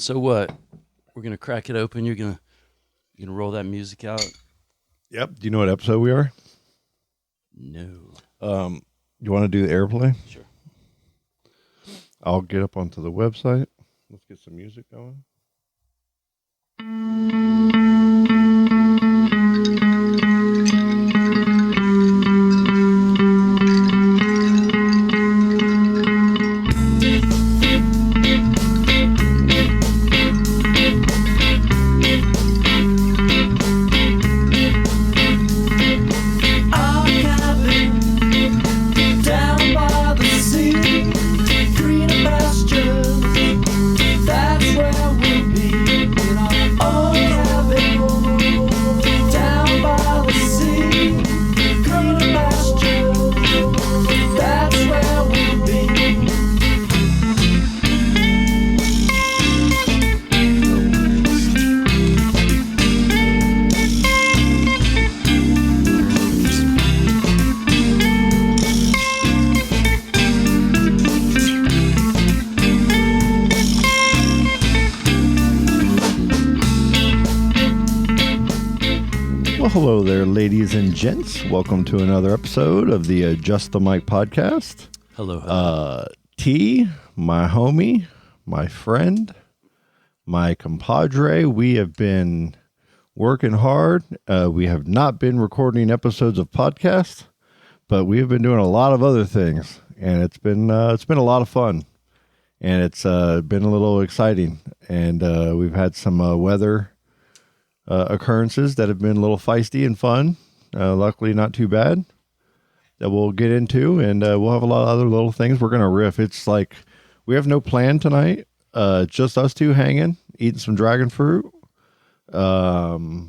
So what? We're gonna crack it open. You're gonna roll that music out. Yep. Do you know what episode we are? No. You want to do the airplay? Sure. I'll get up onto the website. Let's get some music going. Hello there, ladies and gents. Welcome to another episode of the Just the Mic podcast. Hello. T, my homie, my friend, my compadre. We have been working hard. We have not been recording episodes of podcasts, but we have been doing a lot of other things, and it's been a lot of fun, and it's been a little exciting. And we've had some weather occurrences that have been a little feisty and fun. Luckily, not too bad. That we'll get into, and we'll have a lot of other little things. We're gonna riff. It's like we have no plan tonight. Just us two hanging, eating some dragon fruit. Hello,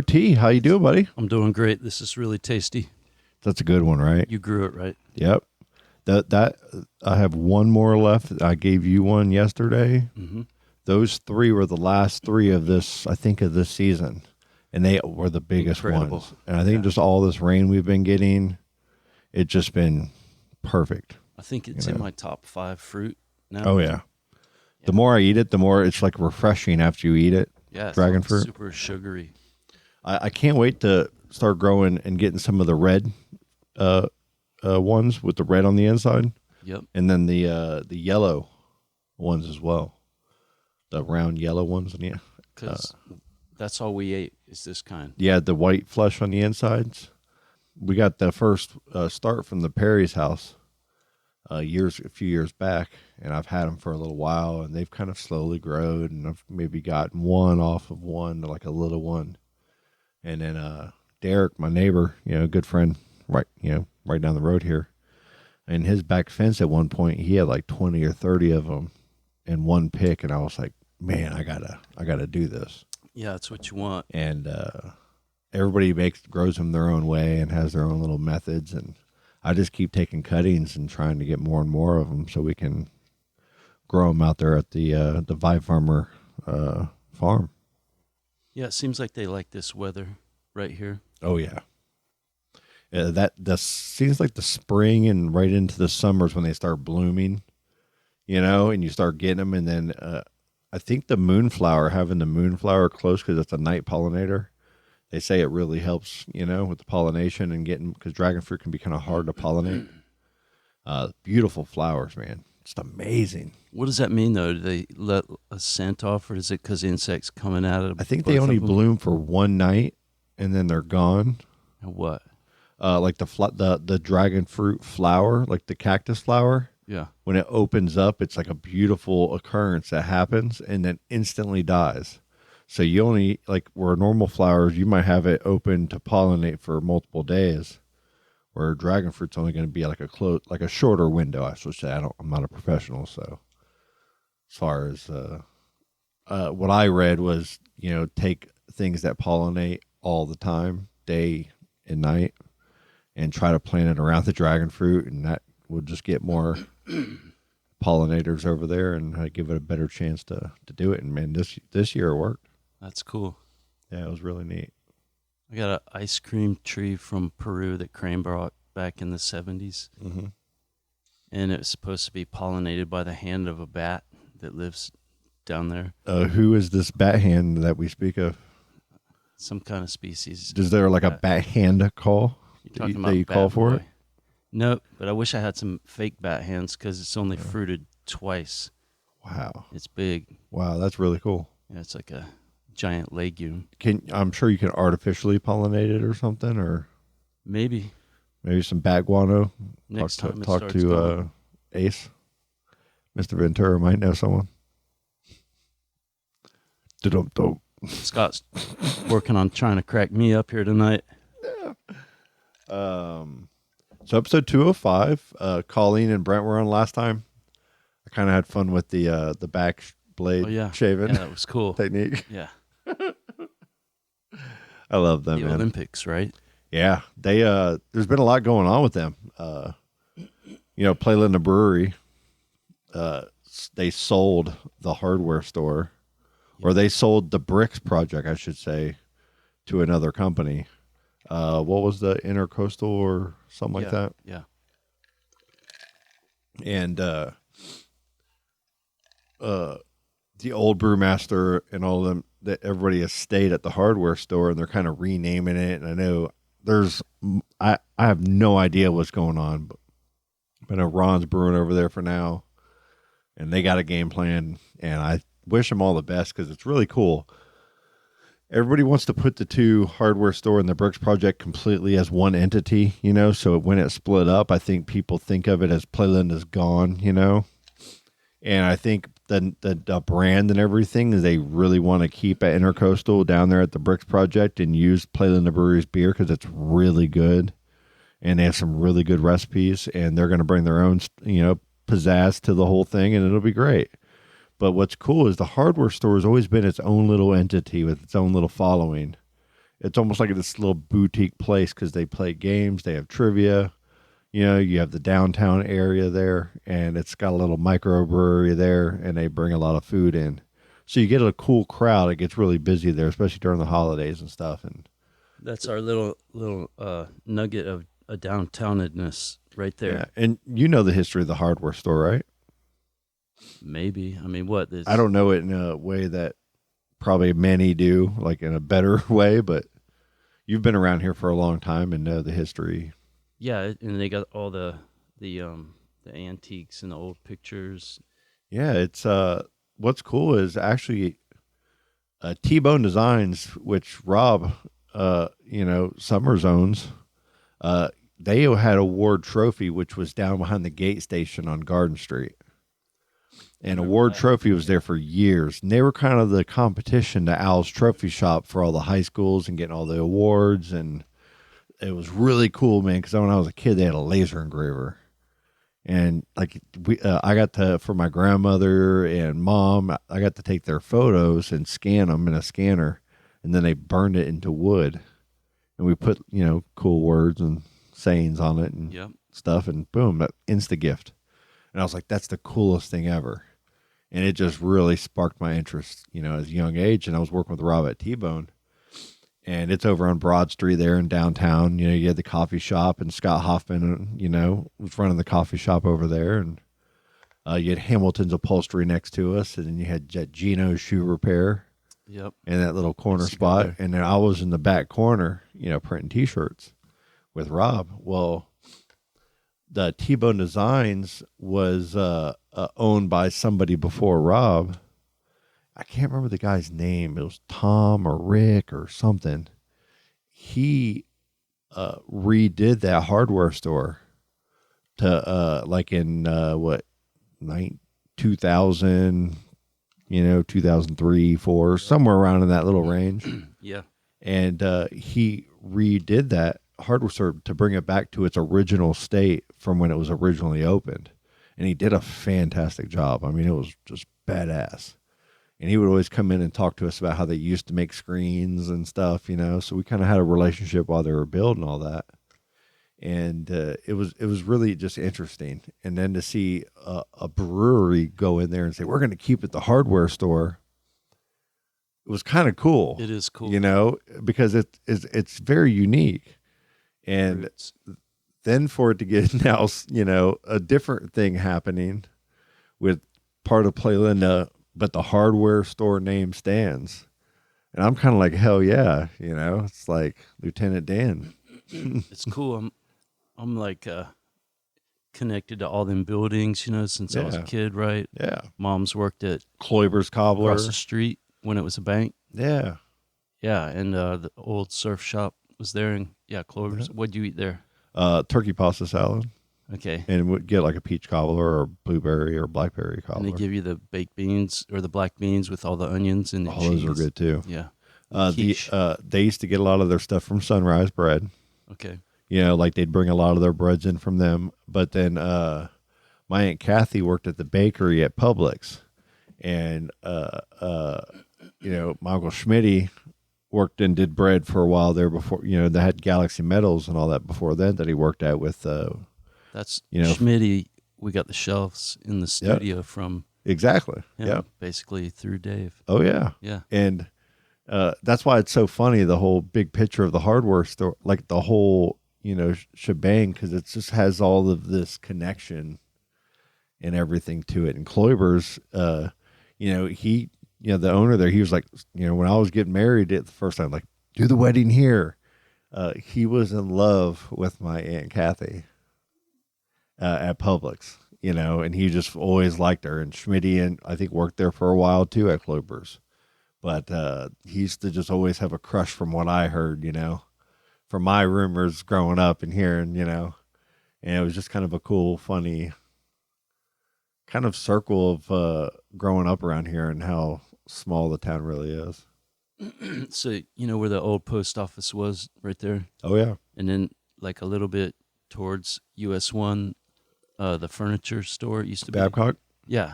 T. How you doing, buddy? I'm doing great. This is really tasty. That's a good one, right? You grew it, right? Yep. That I have one more left. I gave you one yesterday. Mm-hmm. Those three were the last three of this, I think, of this season. And they were the biggest Incredible. ones. And I think just all this rain we've been getting, it's just been perfect. I think it's in my top 5 fruit now. Oh, yeah. The more I eat it, the more it's like refreshing after you eat it. Yeah, dragon it's fruit. Super sugary. I can't wait to start growing and getting some of the red ones with the red on the inside. Yep. And then the yellow ones as well. The round yellow ones. Yeah. Because that's all we ate is this kind. Yeah, the white flesh on the insides. We got the first start from the Perry's house a few years back, and I've had them for a little while, and they've kind of slowly grown, and I've maybe gotten one off of one, like a little one. And then Derek, my neighbor, good friend, right down the road here, and his back fence at one point, he had like 20 or 30 of them in one pick, and I was like, man, I gotta do this. Yeah, that's what you want. And everybody grows them their own way and has their own little methods, and I just keep taking cuttings and trying to get more and more of them so we can grow them out there at the Vibe Farmer farm. Yeah, it seems like they like this weather right here. Oh yeah. That seems like the spring and right into the summers when they start blooming. And you start getting them, and then I think having the moonflower close because it's a night pollinator, they say it really helps, with the pollination and because dragon fruit can be kind of hard to pollinate. Beautiful flowers, man. It's amazing. What does that mean, though? Do they let a scent off, or is it because insects coming out of them? I think they only bloom for one night, and then they're gone. And what? Like the dragon fruit flower, like the cactus flower. Yeah. When it opens up, it's like a beautiful occurrence that happens and then instantly dies. So you only, like where normal flowers, you might have it open to pollinate for multiple days, where dragon fruit's only going to be like a shorter window, I should say. I'm not a professional, so as far as what I read was, take things that pollinate all the time, day and night, and try to plant it around the dragon fruit, and that will just get more pollinators over there and give it a better chance to do it. And man, this year it worked. That's cool. Yeah, it was really neat. I got an ice cream tree from Peru that Crane brought back in the 70s. Mm-hmm. And it was supposed to be pollinated by the hand of a bat that lives down there. Who is this bat hand that we speak of? Some kind of species. Is there like a bat hand call that you call for boy. it? No, but I wish I had some fake bat hands because it's only fruited twice. Wow. It's big. Wow, that's really cool. Yeah, it's like a giant legume. I'm sure you can artificially pollinate it or something, or maybe some bat guano. Next time talk to Ace. Mr. Ventura might know someone. Dum-dum. Scott's working on trying to crack me up here tonight. So episode 205, Colleen and Brent were on last time. I kind of had fun with the back blade shaving. Yeah, that was cool. Technique. Yeah. I love them, the man. Olympics, right? Yeah. They there's been a lot going on with them. Playland Brewery, they sold the hardware store, or they sold the bricks project, I should say, to another company. What was the Intercoastal or something like that? Yeah. And the old brewmaster and all of them, that everybody has stayed at the hardware store, and they're kind of renaming it. And I know I have no idea what's going on, but I know Ron's brewing over there for now, and they got a game plan, and I wish them all the best because it's really cool. Everybody wants to put the two hardware store and the bricks project completely as one entity, so when it split up, I think people think of it as Playland is gone, and I think the brand and everything is they really want to keep at Intercoastal down there at the bricks project and use Playland Brewery's beer because it's really good, and they have some really good recipes, and they're going to bring their own, pizzazz to the whole thing, and it'll be great. But what's cool is the hardware store has always been its own little entity with its own little following. It's almost like this little boutique place because they play games, they have trivia. You have the downtown area there, and it's got a little microbrewery there, and they bring a lot of food in. So you get a cool crowd. It gets really busy there, especially during the holidays and stuff. And that's our little nugget of a downtownness right there. Yeah, and the history of the hardware store, right? Maybe. I mean, what? I don't know it in a way that probably many do, like in a better way, but you've been around here for a long time and know the history. Yeah, and they got all the antiques and the old pictures. Yeah, it's what's cool is actually T-Bone Designs, which Rob Summers owns. They had a Ward Trophy, which was down behind the gate station on Garden Street. And a Ward Trophy was there for years. And they were kind of the competition to Al's Trophy Shop for all the high schools and getting all the awards. And it was really cool, man, because when I was a kid, they had a laser engraver. And I got to, for my grandmother and mom, I got to take their photos and scan them in a scanner. And then they burned it into wood. And we put, cool words and sayings on it and stuff. And boom, that insta gift. And I was like, that's the coolest thing ever. And it just really sparked my interest, as a young age. And I was working with Rob at T-Bone. And it's over on Broad Street there in downtown. You had the coffee shop, and Scott Hoffman, was running the coffee shop over there. And you had Hamilton's Upholstery next to us. And then you had Gino's Shoe Repair. Yep. In that little corner spot. And then I was in the back corner, printing T-shirts with Rob. Well, the T-Bone Designs was owned by somebody before Rob. I can't remember the guy's name. It was Tom or Rick or something. He redid that hardware store to in 2000, 2003, 4, somewhere around in that little range. Yeah. And he redid that hardware store to bring it back to its original state from when it was originally opened. And he did a fantastic job. I mean, it was just badass. And he would always come in and talk to us about how they used to make screens and stuff, So we kind of had a relationship while they were building all that. And it was really just interesting. And then to see a brewery go in there and say, we're going to keep it the hardware store. It was kind of cool. It is cool. Because it's very unique. And then for it to get now, a different thing happening with part of Playland but the hardware store name stands. And I'm kind of like, hell yeah, it's like Lieutenant Dan. It's cool. I'm like connected to all them buildings, since I was a Yeah. kid, right? Yeah. Mom's worked at Kloiber's Cobbler. across the street when it was a bank. Yeah. Yeah, and the old surf shop was there, and Clover's. Yeah. What'd you eat there? Turkey pasta salad. Okay. And would get like a peach cobbler or blueberry or blackberry cobbler. And they give you the baked beans or the black beans with all the onions and the cheese. Those are good too. Yeah. They used to get a lot of their stuff from Sunrise Bread. Okay. Like they'd bring a lot of their breads in from them. But then my Aunt Kathy worked at the bakery at Publix. And, my Uncle Schmitty worked and did bread for a while there before, they had Galaxy Metals and all that before then that he worked at with, that's, Schmitty, we got the shelves in the studio from exactly. him, Yeah. basically through Dave. Oh, yeah. Yeah. And that's why it's so funny, the whole big picture of the hardware store, like the whole, shebang, because it just has all of this connection and everything to it. And Kloiber's, he, the owner there, he was like, when I was getting married the first time, like, do the wedding here. He was in love with my Aunt Kathy at Publix, and he just always liked her. And Schmitty, and I think worked there for a while too at Kloiber's. But he used to just always have a crush from what I heard, from my rumors growing up and hearing, and it was just kind of a cool, funny kind of circle of growing up around here and how small the town really is. So, where the old post office was right there? Oh, yeah. And then like a little bit towards US 1, the furniture store used to be. Babcock? Yeah.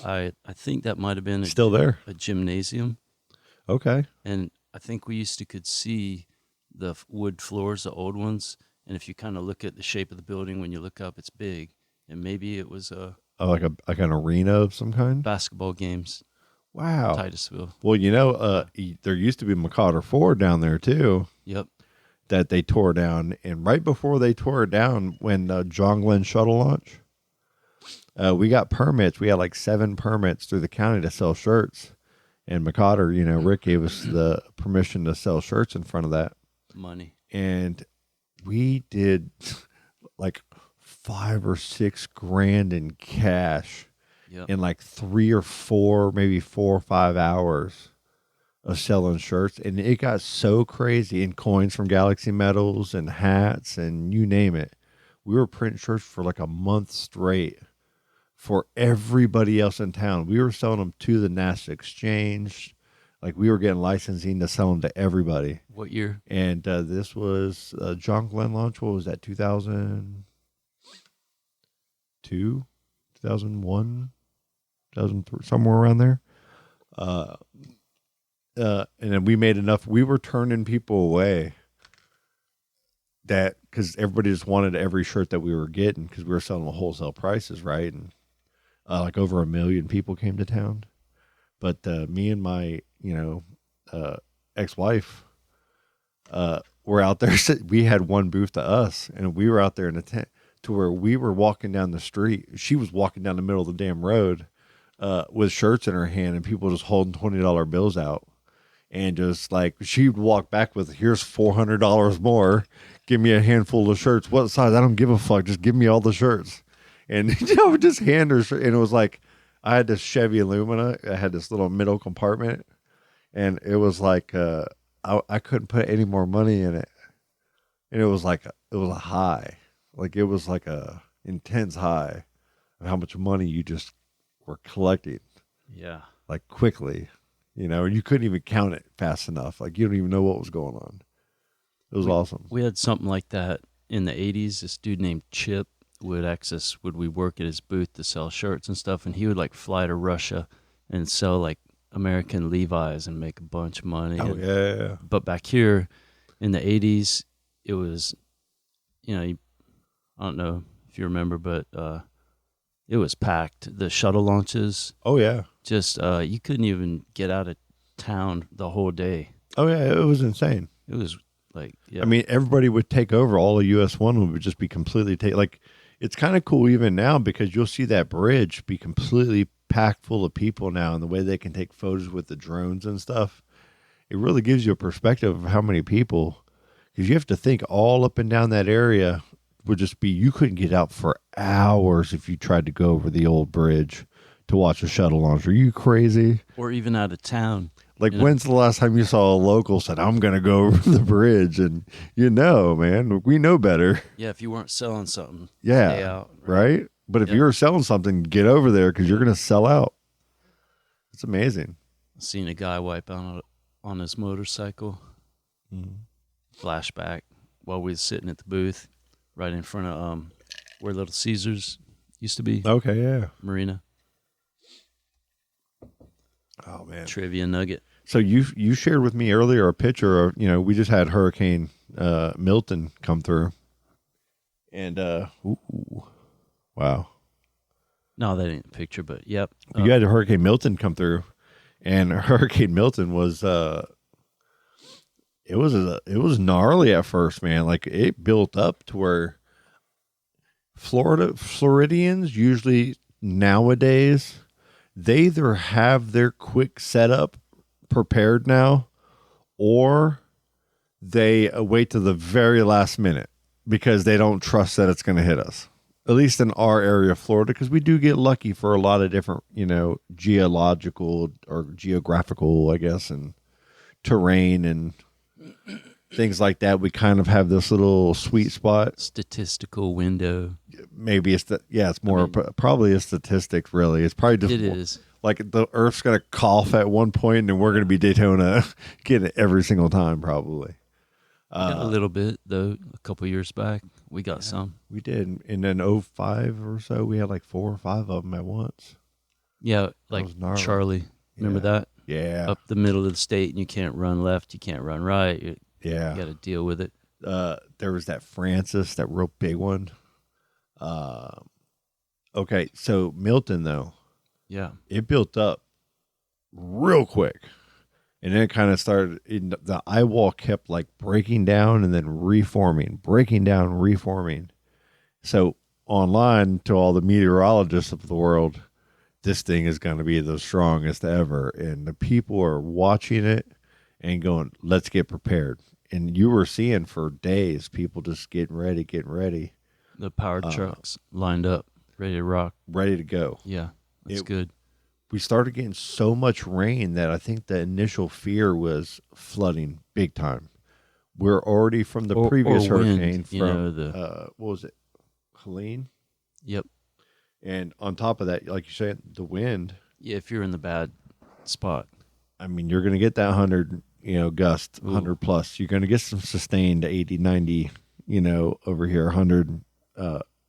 I think that might have been Still there. a gymnasium. Okay. And I think we could see the wood floors, the old ones. And if you kind of look at the shape of the building, when you look up, it's big. And maybe it was Like an arena of some kind? basketball games, Wow. Titusville. Well, there used to be McCotter Ford down there too Yep. that they tore down. And right before they tore it down, when John Glenn shuttle launch, we got permits. We had like 7 permits through the county to sell shirts. And McCotter, Rick gave us the permission to sell shirts in front of that. Money. And we did like $5 or $6 grand in cash Yep. in like 3 or 4, maybe 4 or 5 hours of selling shirts. And it got so crazy, and coins from Galaxy Metals and hats and you name it. We were printing shirts for like a month straight for everybody else in town. We were selling them to the NASDAQ exchange. Like we were getting licensing to sell them to everybody. What year? And this was John Glenn launch. What was that? 2002, 2001, 2003, somewhere around there. And then we made enough. We were turning people away that because everybody just wanted every shirt that we were getting because we were selling the wholesale prices, right? And like over 1 million people came to town. But me and my, ex-wife were out there. We had one booth to us, and we were out there in a tent to where we were walking down the street. She was walking down the middle of the damn road with shirts in her hand, and people just holding $20 bills out. And just like she'd walk back with, here's $400 more. Give me a handful of shirts. What size? I don't give a fuck. Just give me all the shirts. And just hand her. And it was like, I had this Chevy Illumina. I had this little middle compartment, and it was like I couldn't put any more money in it. And it was like it was a high, like it was like a intense high of how much money you just were collecting. Yeah. Like quickly. And you couldn't even count it fast enough. Like you don't even know what was going on. It was awesome. We had something like that in the 80s. This dude named Chip would we work at his booth to sell shirts and stuff, and he would like fly to Russia and sell like American Levi's and make a bunch of money. Oh, yeah. But back here in the 80s, it was, I don't know if you remember, but it was packed. The shuttle launches. Oh, yeah. Just you couldn't even get out of town the whole day. Oh, yeah. It was insane. It was like, yeah. I mean, everybody would take over. All of US 1 would just be completely like, it's kind of cool even now because you'll see that bridge be completely packed full of people now, and the way they can take photos with the drones and stuff, it really gives you a perspective of how many people, because you have to think all up and down that area would just be, you couldn't get out for hours if you tried to go over the old bridge to watch a shuttle launch. Are you crazy? Or even out of town. Like, when's the last time you saw a local said, I'm going to go over the bridge? And man, we know better. Yeah, if you weren't selling something, yeah, stay out. Right? But if you were selling something, get over there because you're going to sell out. It's amazing. I've seen a guy wipe out on his motorcycle. Flashback while we was sitting at the booth right in front of where Little Caesars used to be. Okay, yeah. Marina. Oh, man. Trivia nugget. So you shared with me earlier a picture of, we just had Hurricane Milton come through. And, wow. No, that ain't a picture, but yep. You had Hurricane Milton come through, and Hurricane Milton was, it was gnarly at first, man. Like, it built up to where Floridians usually nowadays, they either have their quick setup prepared now, or they wait to the very last minute because they don't trust that it's going to hit us. At least in our area of Florida, because we do get lucky for a lot of different, geological or geographical, I guess, and terrain and things like that. We kind of have this little sweet spot. Statistical window. Maybe it's more probably a statistic, really. It's probably just it is. Like the Earth's going to cough at one point, and we're going to be Daytona getting it every single time, probably. A little bit, though, a couple years back. We got some. We did. In an 05 or so, we had like 4 or 5 of them at once. Yeah, like Charlie. Remember that? Yeah. Up the middle of the state, and you can't run left, you can't run right. You got to deal with it. There was that Francis, that real big one. Okay, so Milton, though. Yeah. It built up real quick. And then it kind of started, the eye wall kept like breaking down and then reforming, breaking down, reforming. So online, to all the meteorologists of the world, this thing is going to be the strongest ever. And the people are watching it and going, let's get prepared. And you were seeing for days, people just getting ready. The powered trucks lined up, ready to rock. Ready to go. Yeah, that's good. We started getting so much rain that I think the initial fear was flooding big time. We're already from the previous hurricane wind, what was it? Helene? Yep. And on top of that, like you said, the wind. Yeah, if you're in the bad spot. I mean, you're going to get that 100, gust, 100 plus. You're going to get some sustained 80, 90, over here, 100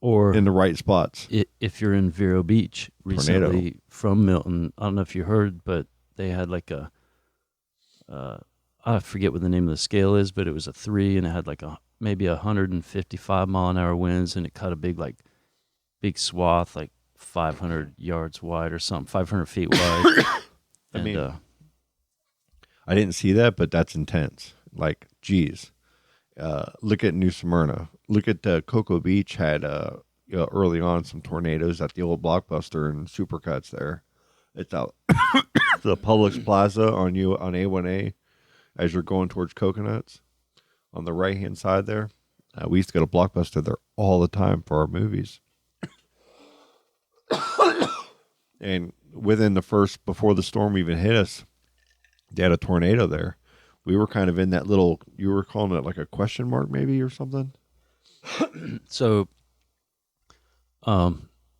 or in the right spots. If you're in Vero Beach recently from Milton, I don't know if you heard, but they had like I forget what the name of the scale is, but it was a 3, and it had like maybe 155 mile an hour winds, and it cut a big swath, like 500 yards wide or something, 500 feet wide. I didn't see that, but that's intense. Like, geez. Look at New Smyrna. Look at Cocoa Beach had early on some tornadoes at the old Blockbuster and Supercuts there. It's out the Publix Plaza on A1A as you're going towards Coconuts on the right hand side there. We used to go to Blockbuster there all the time for our movies. And within before the storm even hit us, they had a tornado there. We were kind of in that little, you were calling it like a question mark maybe or something? So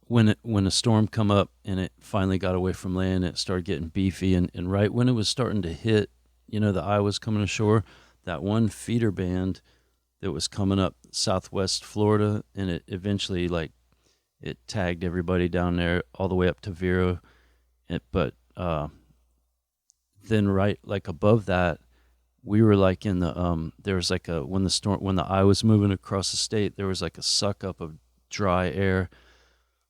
when a storm come up and it finally got away from land, it started getting beefy, and right when it was starting to hit, the eye was coming ashore, that one feeder band that was coming up southwest Florida, and it eventually it tagged everybody down there all the way up to Vero. But then right above that, we were in the there was when the eye was moving across the state, there was a suck up of dry air.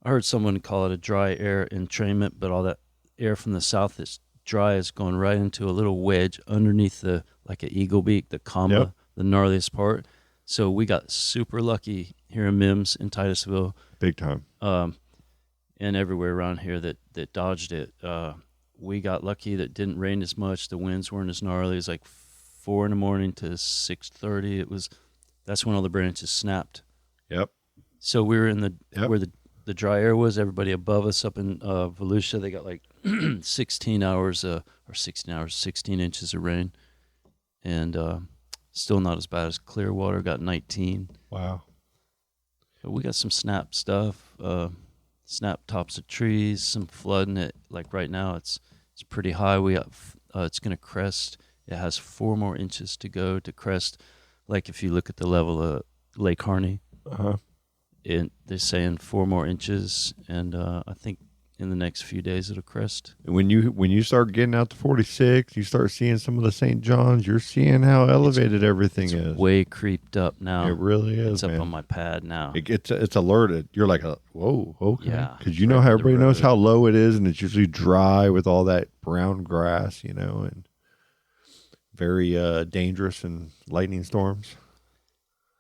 I heard someone call it a dry air entrainment, but all that air from the south that's dry is going right into a little wedge underneath the an eagle beak, the comma, the gnarliest part. So we got super lucky here in Mims in Titusville. Big time. and everywhere around here that dodged it. We got lucky that it didn't rain as much. The winds weren't as gnarly. It was like 4 a.m. to 6:30. That's when all the branches snapped. Yep. So we were in where Yep. the dry air was. Everybody above us up in Volusia, they got like 16 hours or 16 hours, 16 inches of rain, and still not as bad as Clearwater. Got 19. Wow. But we got some snap stuff, snap tops of trees, some flooding. It like right now it's pretty high. We got it's gonna crest. It has 4 more inches to go to crest. Like if you look at the level of Lake Harney, Uh-huh. they're saying 4 more inches, and I think in the next few days it'll crest. When you start getting out to 46, you start seeing some of the St. John's. You're seeing how elevated everything is. Way creeped up now. It really is. It's man. up on my pad now. It's alerted. You're like, whoa, okay. Yeah, Because you know how right everybody to the knows road. how low it is, and it's usually dry with all that brown grass, and very dangerous in lightning storms.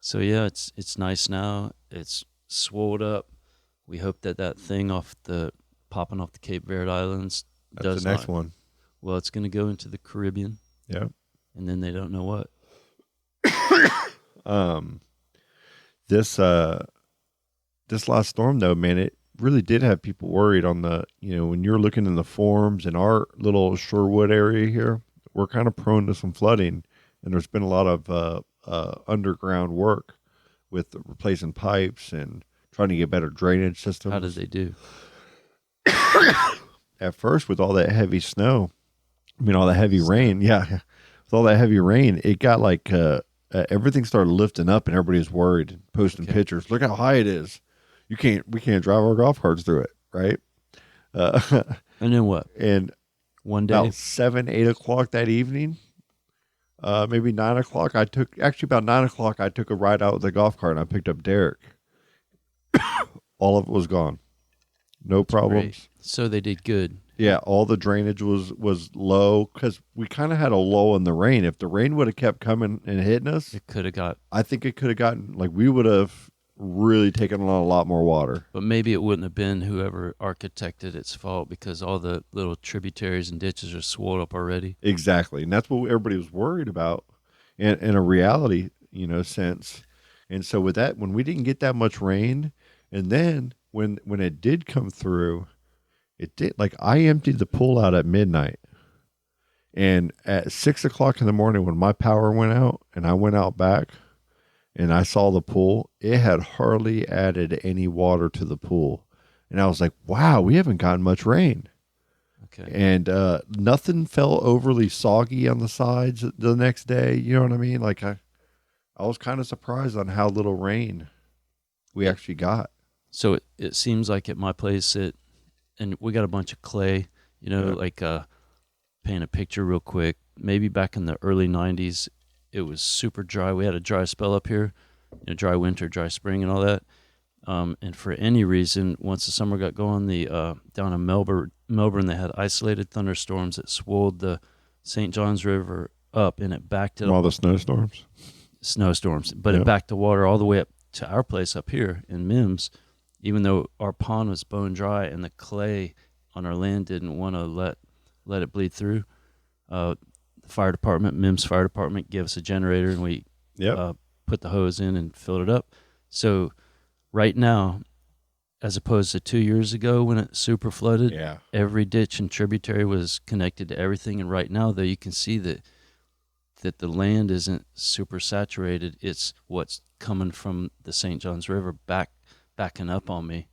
So yeah, it's nice now. It's swolled up. We hope that thing popping off the Cape Verde Islands That's does the next not. one. Well, it's going to go into the Caribbean, Yeah. and then they don't know what. This last storm though, man, it really did have people worried on the, when you're looking in the forums in our little Sherwood area here, we're kind of prone to some flooding, and there's been a lot of underground work with replacing pipes and trying to get better drainage systems. How did they do? At first, with all that heavy snow, all that heavy rain, with all that heavy rain, it got like everything started lifting up, and everybody was worried, posting pictures. Look how high it is. We can't drive our golf carts through it, right? And then what? And One day, about 7, 8 o'clock that evening, maybe 9 o'clock, about 9 o'clock, I took a ride out with the golf cart, and I picked up Derek. All of it was gone. No problems. great. So they did good. Yeah, all the drainage was low because we kind of had a lull in the rain. If the rain would have kept coming and hitting us, It could have got, I think it could have gotten, like, we would have really taken on a lot more water. but maybe it wouldn't have been whoever architected its fault, because all the little tributaries and ditches are swollen up already. Exactly. And that's what everybody was worried about in a reality, sense. And so with that, when we didn't get that much rain, and then when it did come through, it did, like, I emptied the pool out at midnight. And at 6 o'clock in the morning, when my power went out and I went out back and I saw the pool, it had hardly added any water to the pool. And I was like, wow, we haven't gotten much rain. Okay. And nothing fell overly soggy on the sides the next day. You know what I mean? Like, I was kind of surprised on how little rain we actually got. So it seems like at my place, and we got a bunch of clay, like paint a picture real quick. Maybe back in the early 90s, it was super dry. We had a dry spell up here, dry winter, dry spring, and all that. And for any reason, once the summer got going, down in Melbourne, they had isolated thunderstorms that swelled the St. Johns River up, and it backed it All up. the snowstorms. Snowstorms, but Yeah. it backed the water all the way up to our place up here in Mims, even though our pond was bone dry and the clay on our land didn't want to let it bleed through. The fire department, Mims Fire Department, gave us a generator, and we put the hose in and filled it up. So right now, as opposed to 2 years ago when it super flooded, every ditch and tributary was connected to everything. And right now, though, you can see that the land isn't super saturated. It's what's coming from the St. Johns River backing up on me.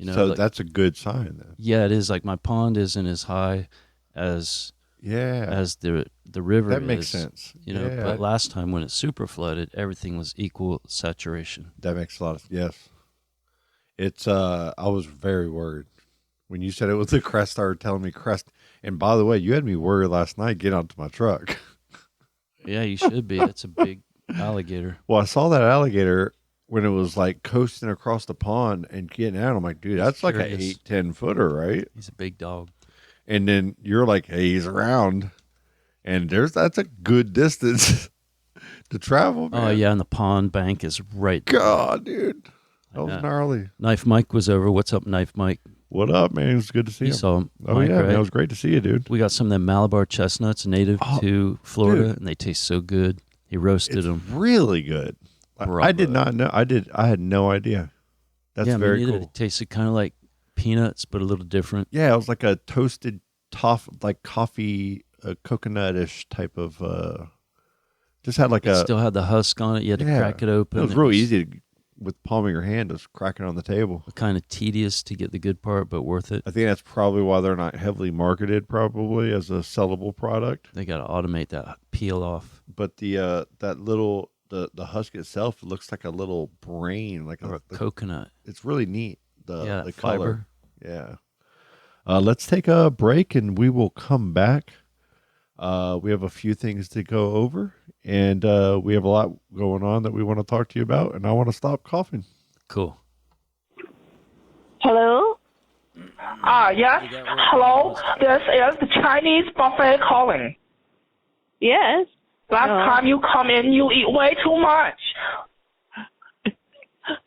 So that's a good sign then. Yeah, it is. Like, my pond isn't as high as the river. That makes sense. But last time when it super flooded, everything was equal saturation. That makes a lot of yes. It's I was very worried when you said it was the crest. Started telling me crest, and by the way, you had me worried last night. Get onto my truck. Yeah, you should be. It's a big alligator. Well, I saw that alligator when it was like coasting across the pond and getting out. I'm like, dude, that's like an 8-10 footer, right? He's a big dog. And then you're like, hey, he's around, and that's a good distance to travel. Man. Oh yeah, and the pond bank is right there. God, dude. That was gnarly. Knife Mike was over. What's up, Knife Mike? What up, man? It's good to see you. You saw him. Oh, Mike, yeah. right? Man, it was great to see you, dude. We got some of them Malabar chestnuts native to Florida, and they taste so good. He roasted them. Really good. I did not know. I had no idea. That's very cool. It tasted kind of like peanuts, but a little different. Yeah, it was like a toasted coffee, coconut-ish type of. Just had It still had the husk on it. You had to crack it open. It was real easy to, with palm of your hand, just cracking it on the table. Kind of tedious to get the good part, but worth it. I think that's probably why they're not heavily marketed, probably as a sellable product. They got to automate that peel off. But the husk itself looks like a little brain, like a coconut. It's really neat. The color. Fiber. Yeah. Let's take a break and we will come back. We have a few things to go over, and we have a lot going on that we want to talk to you about, and I want to stop coughing. Cool. Hello? Yes. Hello. This is the Chinese buffet calling. Yes. Last time you come in, you eat way too much.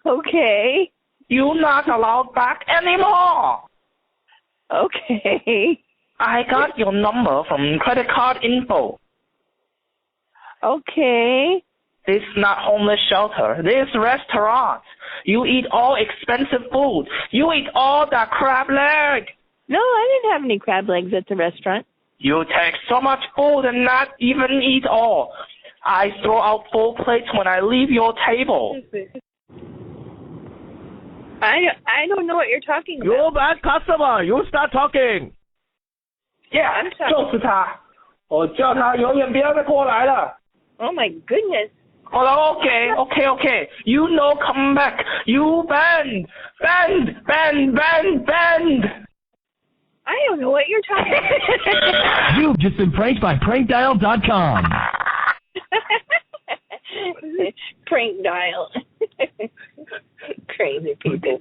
Okay. You're not allowed back anymore. Okay. I got your number from credit card info. Okay. This is not homeless shelter. This is restaurant. You eat all expensive food. You eat all that crab leg. No, I didn't have any crab legs at the restaurant. You take so much food and not even eat all. I throw out full plates when I leave your table. I don't know what you're talking about. You bad customer. You start talking. Yeah, I'm sorry. 就是他，我叫他永远不要再过来了。 Oh my goodness. Oh, okay. You no come back. You bend. I don't know what you're talking about. You've just been pranked by prankdial.com. Prank dial. Crazy people.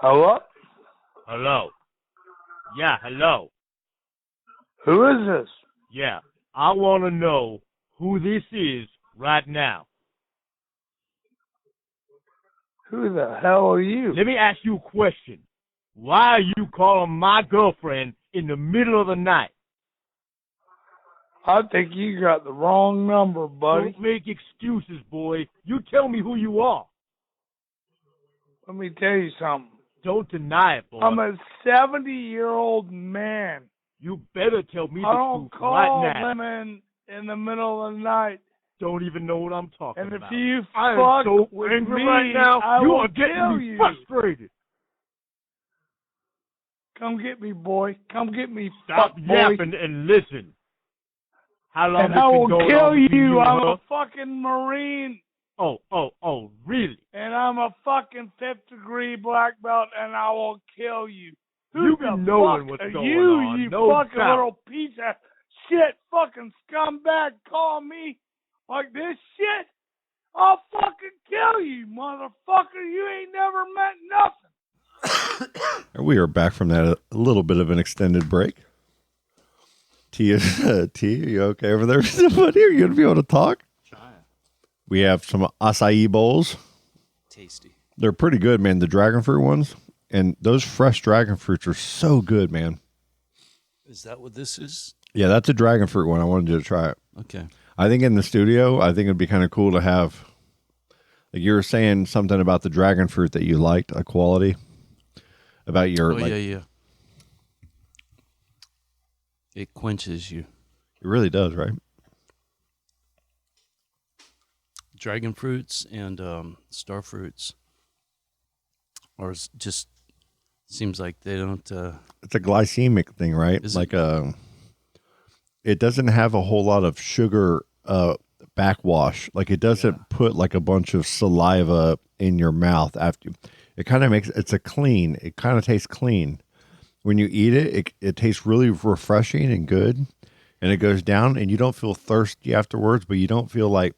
Hello? Hello. Yeah, hello. Who is this? Yeah, I want to know who this is right now. Who the hell are you? Let me ask you a question. Why are you calling my girlfriend in the middle of the night? I think you got the wrong number, buddy. Don't make excuses, boy. You tell me who you are. Let me tell you something. Don't deny it, boy. I'm a 70-year-old man. You better tell me I the don't truth call right now. women in the middle of the night. Don't even know what I'm talking And if about. you I am fuck so with angry me, right now. I You will are getting kill me you. frustrated. Come get me, boy. Come get me, Stop fuck boy. yapping and listen. How long And has I it been will going kill on between you. I'm huh? a fucking Marine. Oh, really? And I'm a fucking 5th degree black belt, and I will kill you. Who You the be knowing fuck what's are going you, on, you no fucking doubt. little piece of shit fucking scumbag calling me like this shit? I'll fucking kill you, motherfucker. You ain't never meant nothing. And we are back from that a little bit of an extended break. T, are you okay over there? Somebody, are you going to be able to talk? Trying. We have some acai bowls. Tasty. They're pretty good, man. The dragon fruit ones. And those fresh dragon fruits are so good, man. Is that what this is? Yeah, that's a dragon fruit one. I wanted you to try it. Okay. I think in the studio, I think it'd be kind of cool to have, like you were saying something about the dragon fruit that you liked, a quality, about your, Yeah. It quenches you. It really does, right? Dragon fruits and star fruits are just seems like they don't. It's a glycemic thing, right? It doesn't have a whole lot of sugar backwash. Like it doesn't put like a bunch of saliva in your mouth after. It kind of makes it kind of tastes clean. When you eat it, it tastes really refreshing and good, and it goes down, and you don't feel thirsty afterwards, but you don't feel like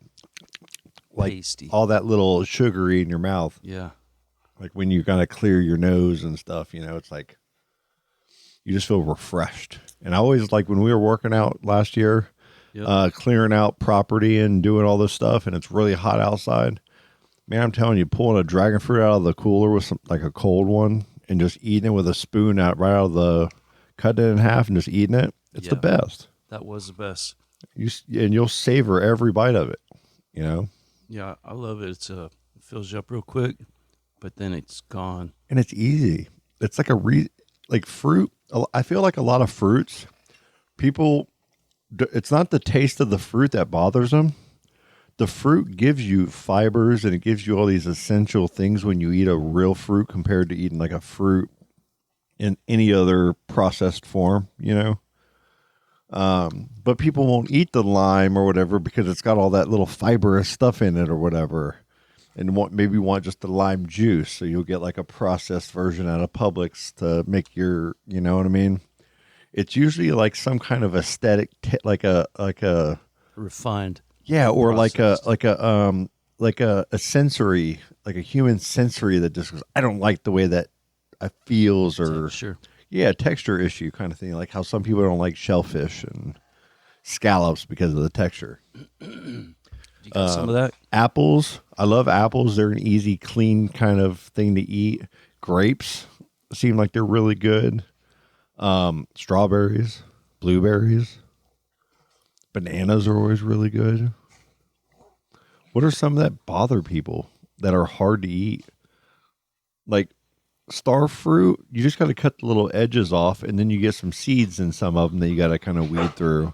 pasty. All that little sugary in your mouth. Yeah. Like when you kind of clear your nose and stuff, it's like you just feel refreshed. And I always like when we were working out last year, clearing out property and doing all this stuff, and it's really hot outside. Man, I'm telling you, pulling a dragon fruit out of the cooler with like a cold one and just eating it with a spoon right out of the, cutting it in half and just eating it. It's the best. That was the best. And you'll savor every bite of it, Yeah, I love it. It fills you up real quick, but then it's gone. And it's easy. It's like like fruit. I feel like a lot of fruits, it's not the taste of the fruit that bothers them. The fruit gives you fibers and it gives you all these essential things when you eat a real fruit compared to eating like a fruit in any other processed form, But people won't eat the lime or whatever because it's got all that little fibrous stuff in it or whatever. And maybe want just the lime juice. So you'll get like a processed version out of Publix to make your, you know what I mean? It's usually like some kind of aesthetic, like a refined. Yeah. Or processed. like a sensory, like a human sensory that just goes, I don't like the way that it feels or Texture. Yeah. Texture issue kind of thing. Like how some people don't like shellfish and scallops because of the texture. You got some of that? Apples. I love apples. They're an easy, clean kind of thing to eat. Grapes seem like they're really good. Strawberries, blueberries, bananas are always really good. What are some that bother people that are hard to eat? Like star fruit, you just got to cut the little edges off, and then you get some seeds in some of them that you got to kind of weed through.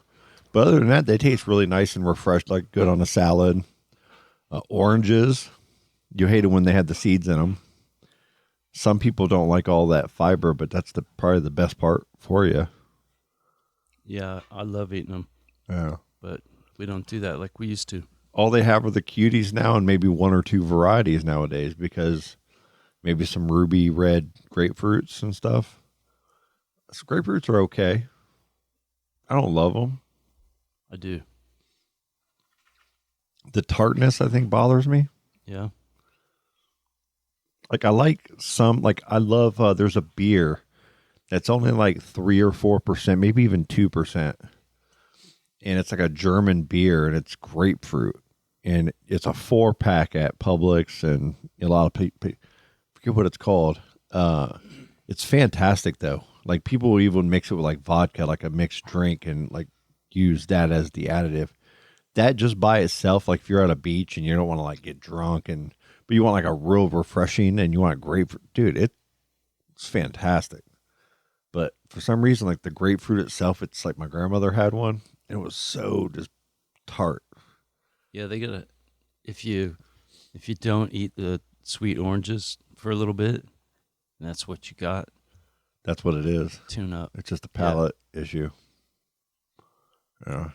But other than that, they taste really nice and refreshed, like good on a salad. Oranges, you hate it when they have the seeds in them. Some people don't like all that fiber, but that's probably the best part for you. Yeah, I love eating them. Yeah. But we don't do that like we used to. All they have are the cuties now and maybe one or two varieties nowadays because maybe some ruby red grapefruits and stuff. So grapefruits are okay. I don't love them. I do. The tartness, I think, bothers me. Yeah. Like I like some, like I love, there's a beer that's only like 3 or 4%, maybe even 2%. And it's like a German beer and it's grapefruit. And it's a 4-pack at Publix and a lot of people, forget what it's called. It's fantastic though. Like people will even mix it with like vodka, like a mixed drink, and like use that as the additive. That just by itself, like if you're at a beach and you don't want to like get drunk but you want like a real refreshing and you want a grapefruit, dude, it's fantastic. But for some reason, like the grapefruit itself, it's like my grandmother had one and it was so just tart. Yeah, they gotta. If you don't eat the sweet oranges for a little bit, and that's what you got. That's what it is. Tune up. It's just a palate issue. Yeah.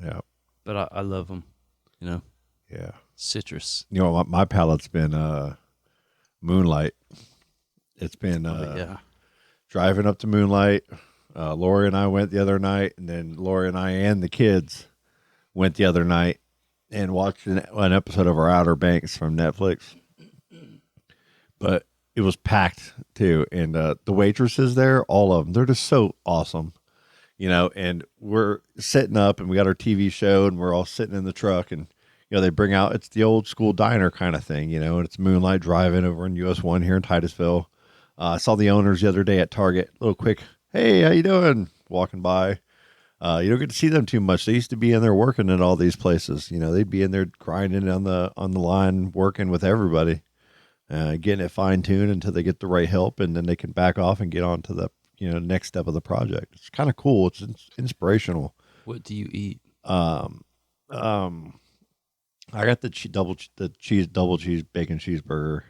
Yeah. But I love them. You know, Yeah. citrus. You know, my palate's been Moonlight. It's been Yeah. driving up to Moonlight. Lori and I went the other night, and then Lori and I and the kids went the other night and watched an episode of our Outer Banks from Netflix. But it was packed too, and the waitresses there, all of them, they're just so awesome, you know. And we're sitting up, and we got our TV show, and we're all sitting in the truck, and you know they bring out, it's the old school diner kind of thing, you know, and it's Moonlight Drive-In over in US 1 here in Titusville. I saw the owners the other day at Target. Little quick, hey, how you doing? Walking by. You don't get to see them too much. They used to be in there working at all these places. You know, they'd be in there grinding on the line, working with everybody, getting it fine tuned until they get the right help, and then they can back off and get on to the next step of the project. It's kind of cool. It's inspirational. What do you eat? I got the double cheese bacon cheeseburger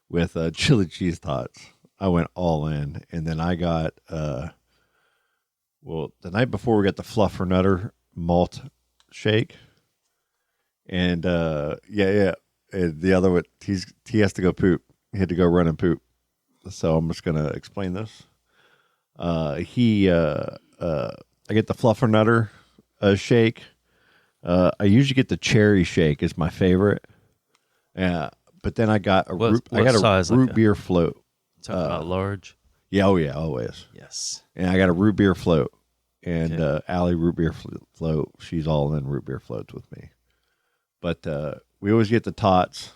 with chili cheese tots. I went all in, and then I got the night before we got the Fluffernutter malt shake, and and the other one, he has to go poop. He had to go run and poop. So I'm just gonna explain this. I get the Fluffernutter shake. I usually get the cherry shake is my favorite. But then I got a root beer float. Talking about large. Yeah, oh yeah, always. Yes. And I got a root beer float, and Allie root beer float. She's all in root beer floats with me. But we always get the tots.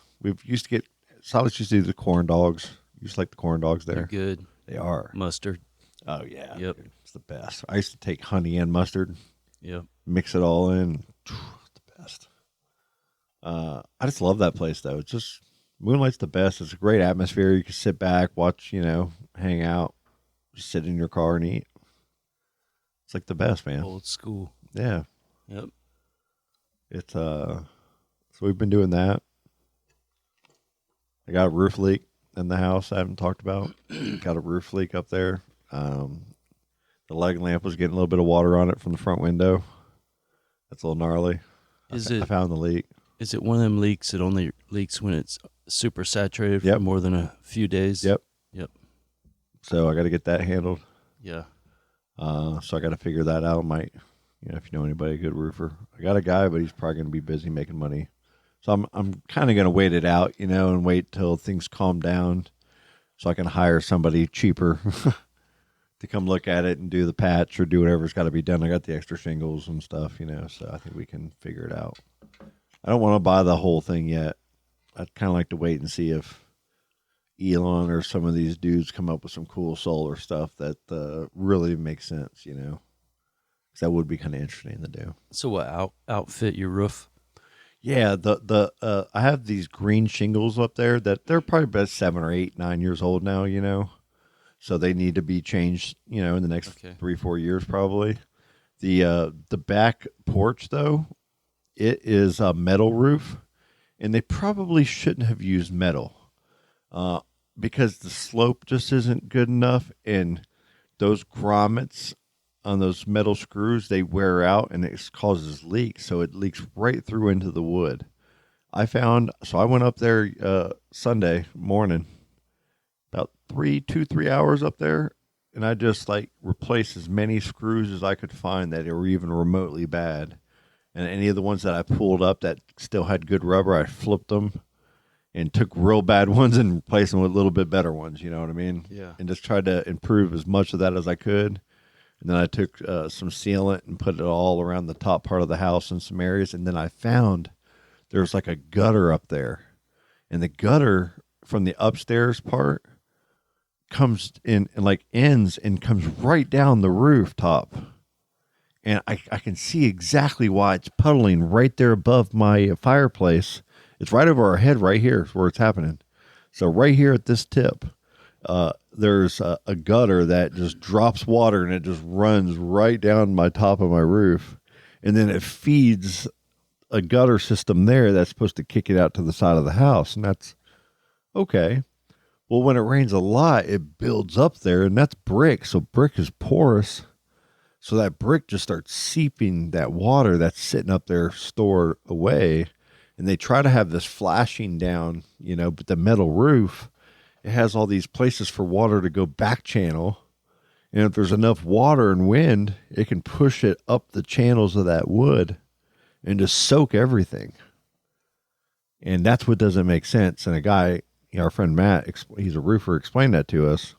Silas used to do the corn dogs. You just like the corn dogs there? They're good. They are. Mustard. Oh yeah. Yep. Dude, it's the best. I used to take honey and mustard. Yep. Mix it all in. The best. I just love that place though. It's just Moonlight's the best. It's a great atmosphere. You can sit back, watch, hang out, just sit in your car and eat. It's like the best, man. Old school. Yeah. Yep. It's so we've been doing that. I got a roof leak in the house I haven't talked about. Got a roof leak up there. The leg lamp was getting a little bit of water on it from the front window. That's a little gnarly. I found the leak. Is it one of them leaks that only leaks when it's super saturated for more than a few days? Yep. So I got to get that handled. Yeah. So I got to figure that out. If you know anybody, a good roofer. I got a guy, but he's probably going to be busy making money. So I'm kind of going to wait it out, and wait till things calm down so I can hire somebody cheaper to come look at it and do the patch or do whatever's got to be done. I got the extra shingles and stuff, so I think we can figure it out. I don't want to buy the whole thing yet. I'd kind of like to wait and see if Elon or some of these dudes come up with some cool solar stuff that really makes sense, because that would be kind of interesting to do. So what, outfit your roof? Yeah, I have these green shingles up there that they're probably about 7 or 8, 9 years old now, so they need to be changed, in the next 3-4 years probably. The back porch though, it is a metal roof, and they probably shouldn't have used metal because the slope just isn't good enough, and those grommets on those metal screws, they wear out and it causes leaks. So it leaks right through into the wood. I went up there Sunday morning, about 3 hours up there. And I just replaced as many screws as I could find that were even remotely bad. And any of the ones that I pulled up that still had good rubber, I flipped them and took real bad ones and replaced them with a little bit better ones. You know what I mean? Yeah. And just tried to improve as much of that as I could. And then I took some sealant and put it all around the top part of the house in some areas. And then I found there's like a gutter up there. And the gutter from the upstairs part comes in and like ends and comes right down the rooftop. And I can see exactly why it's puddling right there above my fireplace. It's right over our head right here is where it's happening. So right here at this tip, there's a gutter that just drops water and it just runs right down my top of my roof. And then it feeds a gutter system there that's supposed to kick it out to the side of the house. And that's okay. Well, when it rains a lot, it builds up there, and that's brick. So brick is porous. So that brick just starts seeping that water that's sitting up there stored away. And they try to have this flashing down, but the metal roof, it has all these places for water to go back channel. And if there's enough water and wind, it can push it up the channels of that wood and just soak everything. And that's what doesn't make sense. And a guy, our friend Matt, he's a roofer, explained that to us.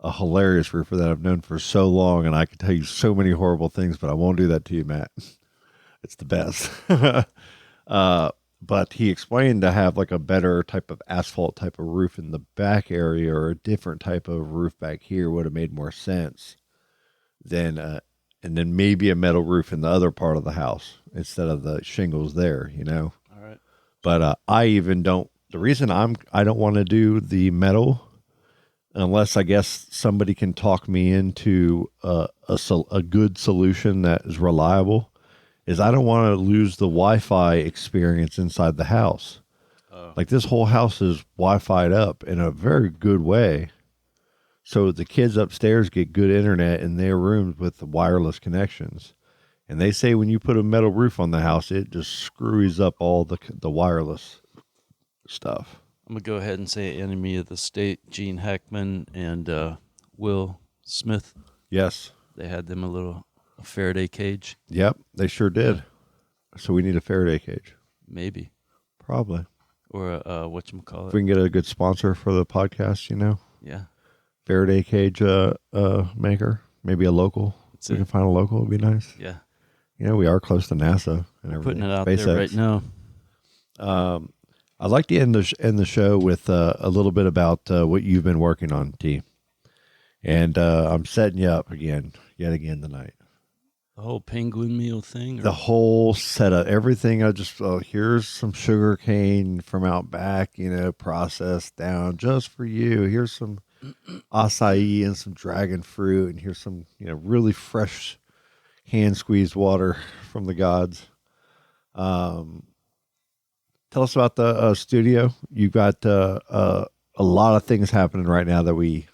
A hilarious roofer that I've known for so long. And I could tell you so many horrible things, but I won't do that to you, Matt. It's the best. But he explained to have like a better type of asphalt type of roof in the back area or a different type of roof back here would have made more sense than, and then maybe a metal roof in the other part of the house instead of the shingles there, All right. But I even don't, the reason I don't want to do the metal unless I guess somebody can talk me into a good solution that is reliable, is I don't want to lose the Wi-Fi experience inside the house. Like this whole house is Wi-Fi'd up in a very good way. So the kids upstairs get good internet in their rooms with the wireless connections. And they say when you put a metal roof on the house, it just screws up all the wireless stuff. I'm going to go ahead and say enemy of the state, Gene Hackman and Will Smith. Yes. They had them a Faraday cage. Yep, they sure did. So we need a Faraday cage. Maybe. Probably. Or whatchamacallit. If we can get a good sponsor for the podcast, Yeah. Faraday cage maker. Maybe a local. That's we it. can find a local. It'd be nice. Yeah. We are close to NASA and everything. Putting it out SpaceX. there right now. I'd like to end the show with a little bit about what you've been working on, T. And I'm setting you up yet again tonight. The whole penguin meal thing? The whole setup, everything. I just, here's some sugar cane from out back, processed down just for you. Here's some acai and some dragon fruit. And here's some, really fresh hand squeezed water from the gods. Tell us about the studio. You've got a lot of things happening right now that we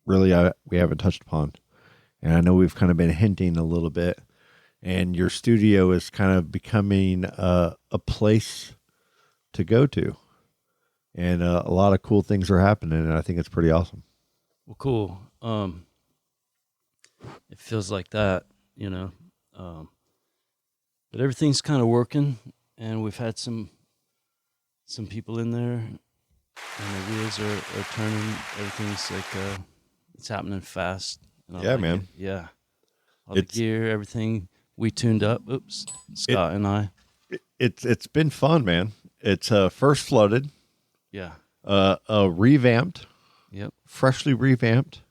haven't touched upon. And I know we've kind of been hinting a little bit. And your studio is kind of becoming a place to go to. And a lot of cool things are happening. And I think it's pretty awesome. Well, cool. It feels like that, but everything's kind of working. And we've had some people in there. And the wheels are turning. Everything's like, it's happening fast. And I Yeah, like man. it. Yeah. All the gear, everything we tuned up. Oops. Scott and I. It's been fun, man. It's first flooded. Yeah. Revamped. Yep. Freshly revamped.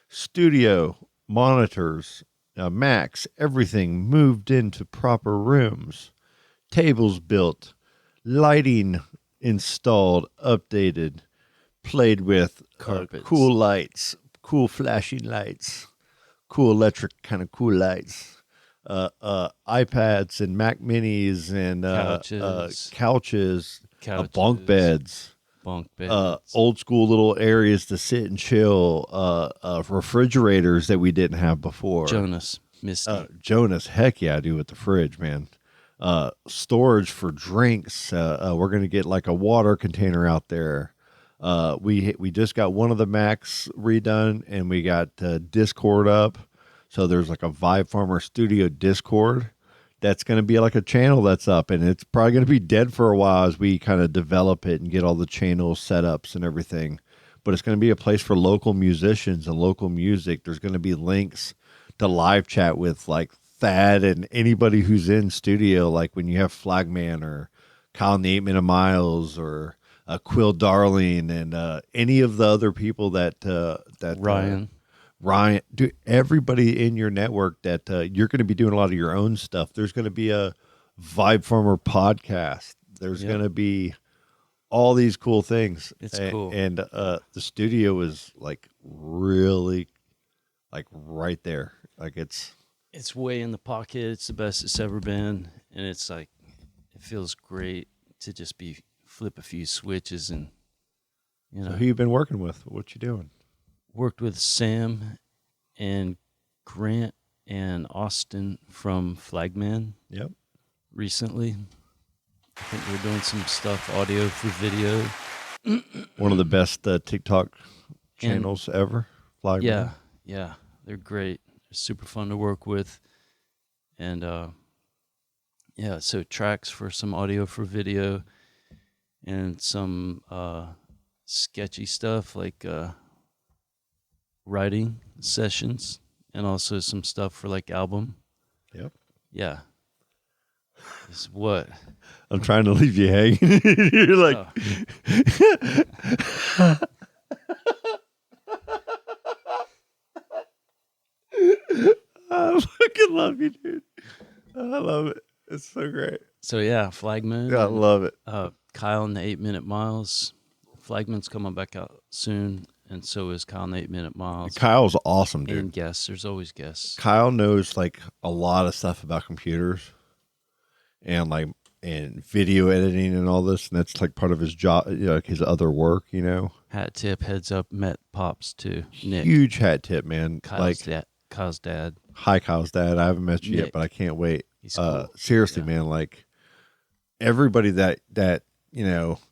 Studio, monitors, Macs, everything moved into proper rooms. Tables built. Lighting installed, updated, played with, Carpets. cool lights, cool flashing lights, cool electric kind of cool lights, iPads and Mac Minis and couches, bunk beds, old school little areas to sit and chill, refrigerators that we didn't have before. Jonas, Misty. Jonas, heck yeah, I do with the fridge, man. Storage for drinks. We're going to get like a water container out there. We just got one of the Macs redone and we got Discord up. So there's like a Vibe Farmer Studio Discord that's going to be like a channel that's up, and it's probably going to be dead for a while as we kind of develop it and get all the channel setups and everything. But it's going to be a place for local musicians and local music. There's going to be links to live chat with like Thad and anybody who's in studio, like when you have Flagman or Kyle and the 8 Minute Miles or Quill Darling and any of the other people that Ryan, dude, everybody in your network that you're going to be doing a lot of your own stuff. There's going to be a Vibe Farmer podcast. There's going to be all these cool things. It's cool. And the studio is like really like right there. Like it's way in the pocket. It's the best it's ever been. And it's like, it feels great to just flip a few switches and, So who you been working with? What you doing? Worked with Sam and Grant and Austin from Flagman. Yep. Recently. I think we're doing some stuff, audio for video. One of the best TikTok channels ever. Flagman. Yeah. They're great. They're super fun to work with. And so tracks for some audio for video and some sketchy stuff like writing sessions and also some stuff for like album. Yep. Yeah. It's what? I'm trying to leave you hanging. You're like, I fucking love you, dude. I love it. It's so great. So yeah, Flagman. Yeah, I love it. Kyle and the 8 Minute Miles. Flagman's coming back out soon, and so is Kyle and the 8 Minute Miles. Kyle's awesome, dude. And guests. There's always guests. Kyle knows like a lot of stuff about computers and like and video editing and all this, and that's like part of his job, like his other work, Hat tip, heads up, met Pops too. Nick. Huge hat tip, man. Kyle's dad. Hi, Kyle's dad. I haven't met you Nick. yet, but I can't wait. He's cool. Seriously, man, like everybody that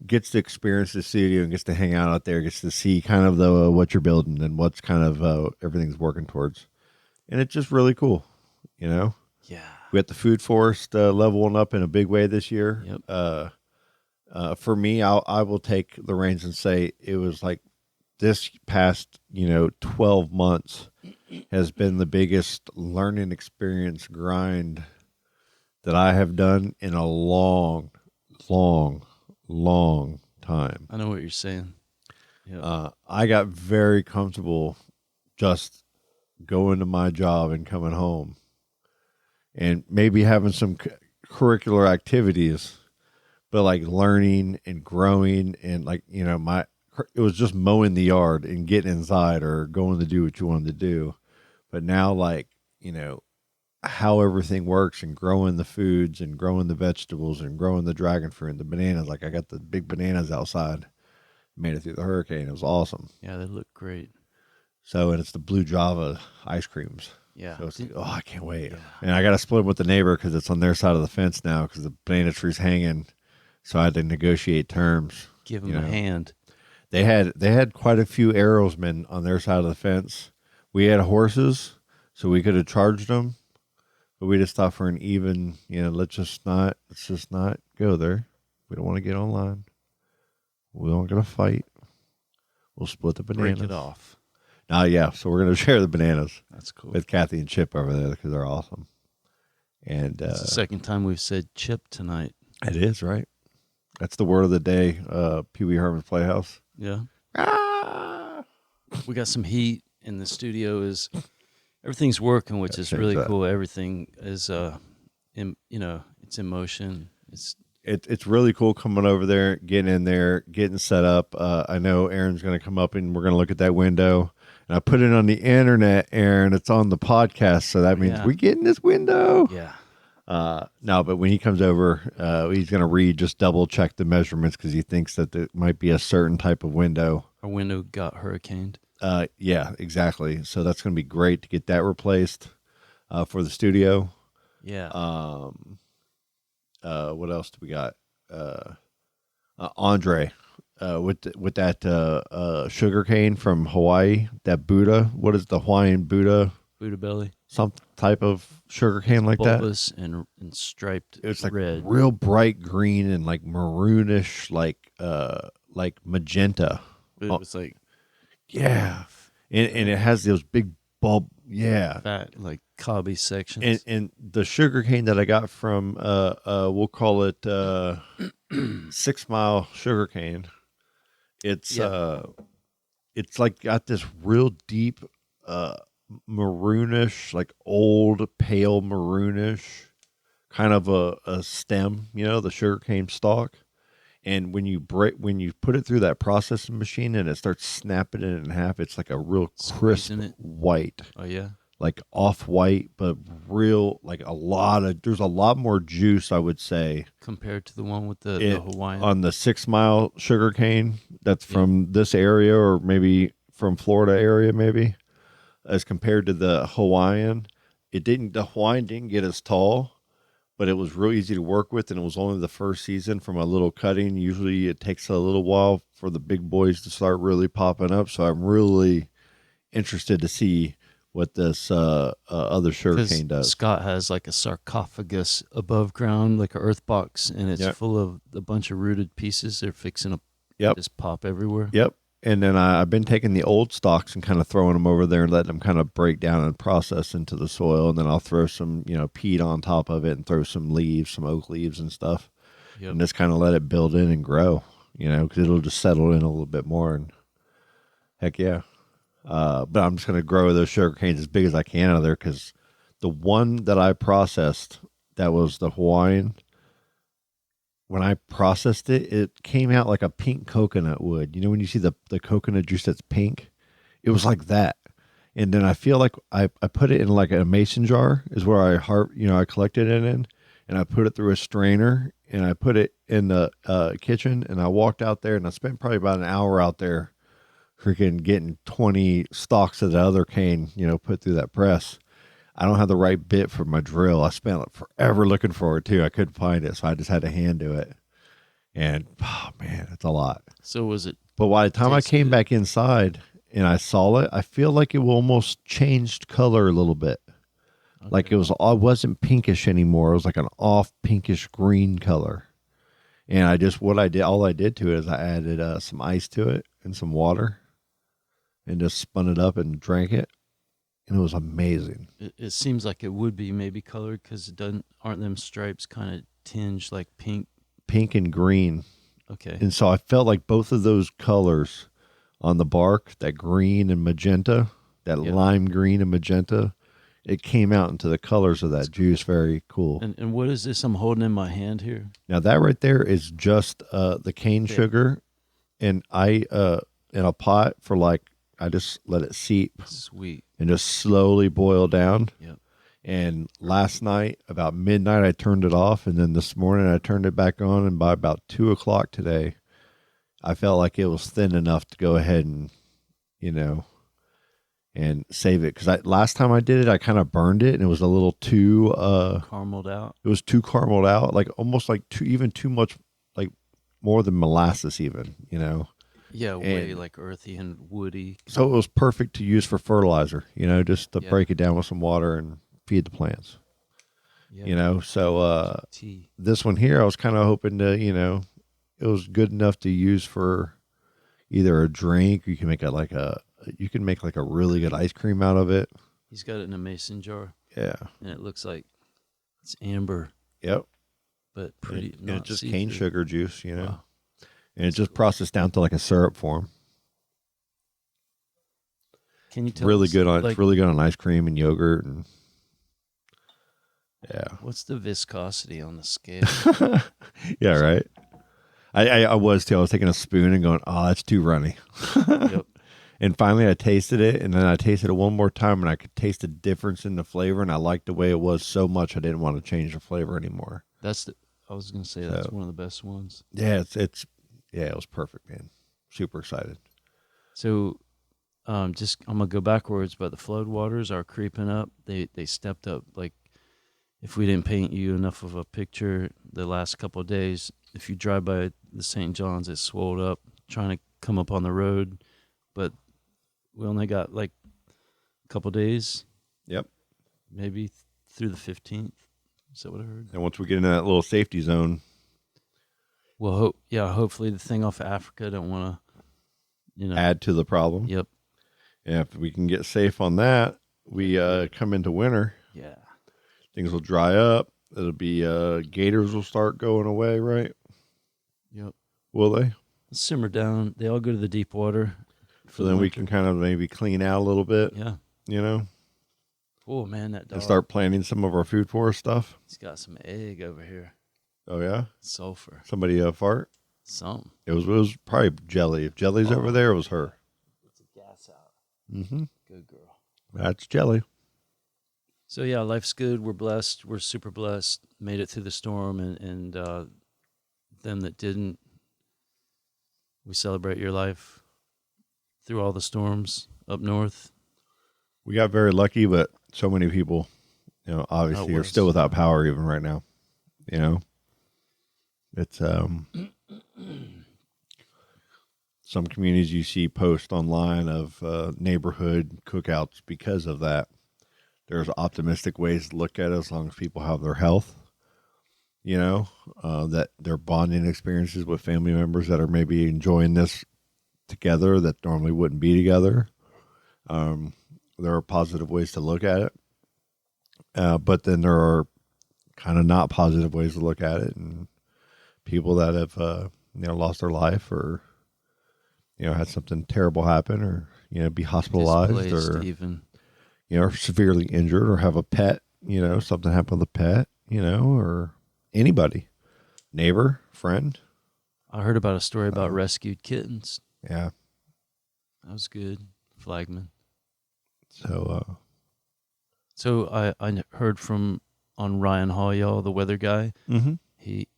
gets to experience the studio and gets to hang out there, gets to see kind of the what you're building and what's kind of everything's working towards, and it's just really cool, Yeah. We got the Food Forest leveling up in a big way this year. Yep. For me, I will take the reins and say it was like this past 12 months has been the biggest learning experience grind that I have done in a long time. I know what you're saying. Yeah. I got very comfortable just going to my job and coming home and maybe having some curricular activities, but like learning and growing and like, it was just mowing the yard and getting inside or going to do what you wanted to do. But now like, how everything works and growing the foods and growing the vegetables and growing the dragon fruit and the bananas. Like I got the big bananas outside, made it through the hurricane. It was awesome. Yeah, they look great. So, and it's the blue Java ice creams. Yeah. So it's I can't wait. Yeah. And I got to split them with the neighbor because it's on their side of the fence now because the banana tree's hanging. So I had to negotiate terms. Give them a hand. They had quite a few arrowsmen on their side of the fence. We had horses, so we could have charged them. But we just thought for an even, let's just not go there. We don't want to get online. We don't going to fight. We'll split the bananas. Break it off. Yeah. So we're going to share the bananas. That's cool. With Kathy and Chip over there because they're awesome. And it's the second time we've said Chip tonight. It is, right? That's the word of the day, Pee Wee Herman's Playhouse. Yeah. Ah! We got some heat in the studio. Everything's working, which is really cool. Everything is, it's in motion. It's really cool coming over there, getting in there, getting set up. I know Aaron's going to come up and we're going to look at that window. And I put it on the internet, Aaron. It's on the podcast, so that means we get in this window. Yeah. No, but when he comes over, he's going to just double check the measurements because he thinks that there might be a certain type of window. Our window got hurricaned. Yeah, exactly. So that's going to be great to get that replaced for the studio. Yeah. What else do we got? Andre with that sugar cane from Hawaii, that Buddha. What is the Hawaiian Buddha? Buddha belly. some type of sugarcane like that. Bulbous and striped It's like red. real bright green and like maroonish, like magenta. It was like Yeah, and it has those big bulb. Yeah, fat, like cobby sections. and the sugarcane that I got from we'll call it 6 Mile sugarcane. It's it's like got this real deep maroonish, like old pale maroonish kind of a stem, the sugarcane stalk. And when you put it through that processing machine and it starts snapping it in half, it's like a real crisp Squeezing it. white. Oh yeah. Like off white, but real, like there's a lot more juice, I would say, Compared to the one with the Hawaiian. on the 6 Mile sugarcane that's from this area, or maybe from Florida area, maybe, as compared to the Hawaiian. The Hawaiian didn't get as tall, but it was real easy to work with, and it was only the first season from a little cutting. Usually it takes a little while for the big boys to start really popping up, so I'm really interested to see what this other sugarcane does. Scott has like a sarcophagus above ground, like an earth box, and it's full of a bunch of rooted pieces. They're fixing to just pop everywhere. Yep. And then I've been taking the old stalks and kind of throwing them over there and letting them kind of break down and process into the soil. And then I'll throw some, peat on top of it and throw some leaves, some oak leaves and stuff. Yep. And just kind of let it build in and grow, because it'll just settle in a little bit more. And heck yeah. But I'm just going to grow those sugar canes as big as I can out of there, because the one that I processed, that was the Hawaiian, when I processed it, it came out like a pink coconut would. When you see the coconut juice that's pink, it was like that. And then I feel like I put it in like a mason jar is where I collected it in, and I put it through a strainer, and I put it in the kitchen, and I walked out there, and I spent probably about an hour out there freaking getting 20 stalks of the other cane, put through that press. I don't have the right bit for my drill. I spent forever looking for it too. I couldn't find it, so I just had to hand do it. And oh man, it's a lot. So was it? But by the time I came back inside and I saw it, I feel like it almost changed color a little bit. Okay. Like it wasn't pinkish anymore. It was like an off pinkish green color. And all I did to it is I added some ice to it and some water, and just spun it up and drank it. And it was amazing. It seems like it would be maybe colored, because aren't them stripes kind of tinged like pink? Pink and green. Okay. And so I felt like both of those colors on the bark, that green and magenta, that lime green and magenta, it came out into the colors of that juice. Very cool. And what is this I'm holding in my hand here? Now that right there is just the cane sugar, and I in a pot for I just let it seep. Sweet. And just slowly boil down. Yep. And last night, about midnight, I turned it off. And then this morning, I turned it back on. And by about 2:00 today, I felt like it was thin enough to go ahead and, and save it. Because last time I did it, I kind of burned it. And it was a little too... carameled out? It was too carameled out. Like almost like too much, like more than molasses even, Yeah, way like earthy and woody. So it was perfect to use for fertilizer, just to break it down with some water and feed the plants. Yep. So this one here, I was kind of hoping to, it was good enough to use for either a drink. You can make like a really good ice cream out of it. He's got it in a mason jar. Yeah. And it looks like it's amber. Yep. But pretty. And it's just cane sugar juice, Wow. And it's just processed down to like a syrup form. Can you tell? Really good on it's really good on ice cream and yogurt and yeah. What's the viscosity on the scale? Yeah, right. I was too. I was taking a spoon and going, "Oh, that's too runny." Yep. And finally, I tasted it, and then I tasted it one more time, and I could taste the difference in the flavor, and I liked the way it was so much, I didn't want to change the flavor anymore. I was gonna say that's one of the best ones. Yeah, it was perfect, man. Super excited. So, I'm gonna go backwards, but the flood waters are creeping up. They stepped up. Like, if we didn't paint you enough of a picture the last couple of days, if you drive by the St. John's, it's swelled up, trying to come up on the road, but we only got like a couple days. Yep. maybe through the 15th. Is that what I heard? And once we get into that little safety zone, Well, hopefully the thing off of Africa don't want to, add to the problem. Yep. And if we can get safe on that, we come into winter. Yeah. Things will dry up. It'll be gators will start going away, right? Yep. Will they? Simmer down. They all go to the deep water. So then we can kind of maybe clean out a little bit. Yeah. You know? Oh, man, that dog. And start planting some of our food forest stuff. He's got some egg over here. Oh, yeah? Sulfur. Somebody fart? Some. It was probably Jelly. If Jelly's over there, it was her. It's a gas out. Mm-hmm. Good girl. That's Jelly. So, yeah, life's good. We're blessed. We're super blessed. Made it through the storm. And them that didn't, we celebrate your life through all the storms up north. We got very lucky, but so many people, obviously are still without power even right now. It's some communities you see post online of neighborhood cookouts because of that. There's optimistic ways to look at it as long as people have their health, that they're bonding experiences with family members that are maybe enjoying this together that normally wouldn't be together. There are positive ways to look at it. But then there are kind of not positive ways to look at it, and people that have, lost their life or, had something terrible happen or, be hospitalized or even. Are severely injured or have a pet, something happened with a pet, or anybody, neighbor, friend. I heard about a story about rescued kittens. Yeah. That was good. Flagman. So I heard on Ryan Hall, y'all, the weather guy. Mm-hmm. He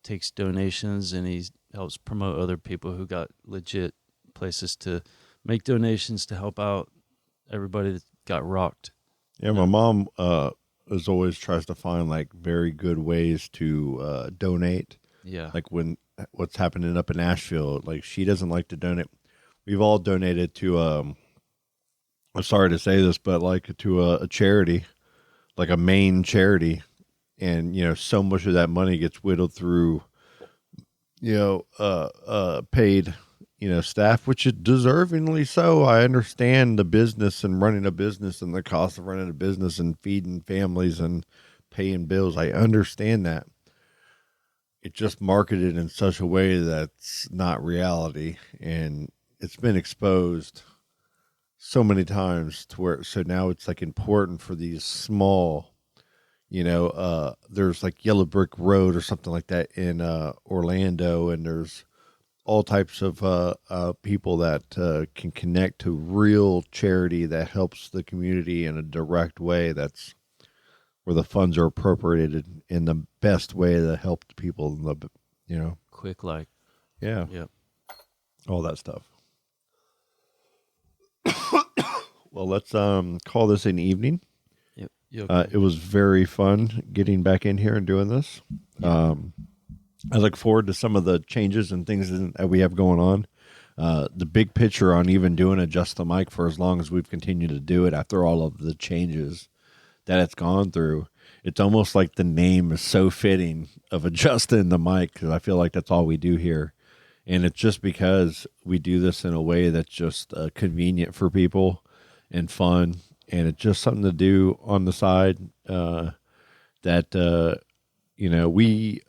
takes donations and he helps promote other people who got legit places to make donations to help out everybody that got rocked. Yeah, my mom is always tries to find like very good ways to donate. Yeah, like what's happening up in Asheville. Like she doesn't like to donate. We've all donated to I'm sorry to say this, but like to a charity, like a main charity, and so much of that money gets whittled through paid staff, which is deservingly so. I understand the business and running a business and the cost of running a business and feeding families and paying bills. I understand that. It's just marketed in such a way that's not reality, and it's been exposed so many times to where, so now it's like important for these small, there's like Yellow Brick Road or something like that in Orlando, and there's all types of people that can connect to real charity that helps the community in a direct way. That's where the funds are appropriated in the best way to help the people, quick, like, yeah, yep, all that stuff. Well, let's call this an evening. Yep. It was very fun getting back in here and doing this. Yeah. I look forward to some of the changes and things that we have going on. The big picture on even doing Adjust the Mic for as long as we've continued to do it after all of the changes that it's gone through. It's almost like the name is so fitting of Adjusting the Mic, because I feel like that's all we do here. And it's just because we do this in a way that's just convenient for people and fun. And it's just something to do on the side that, we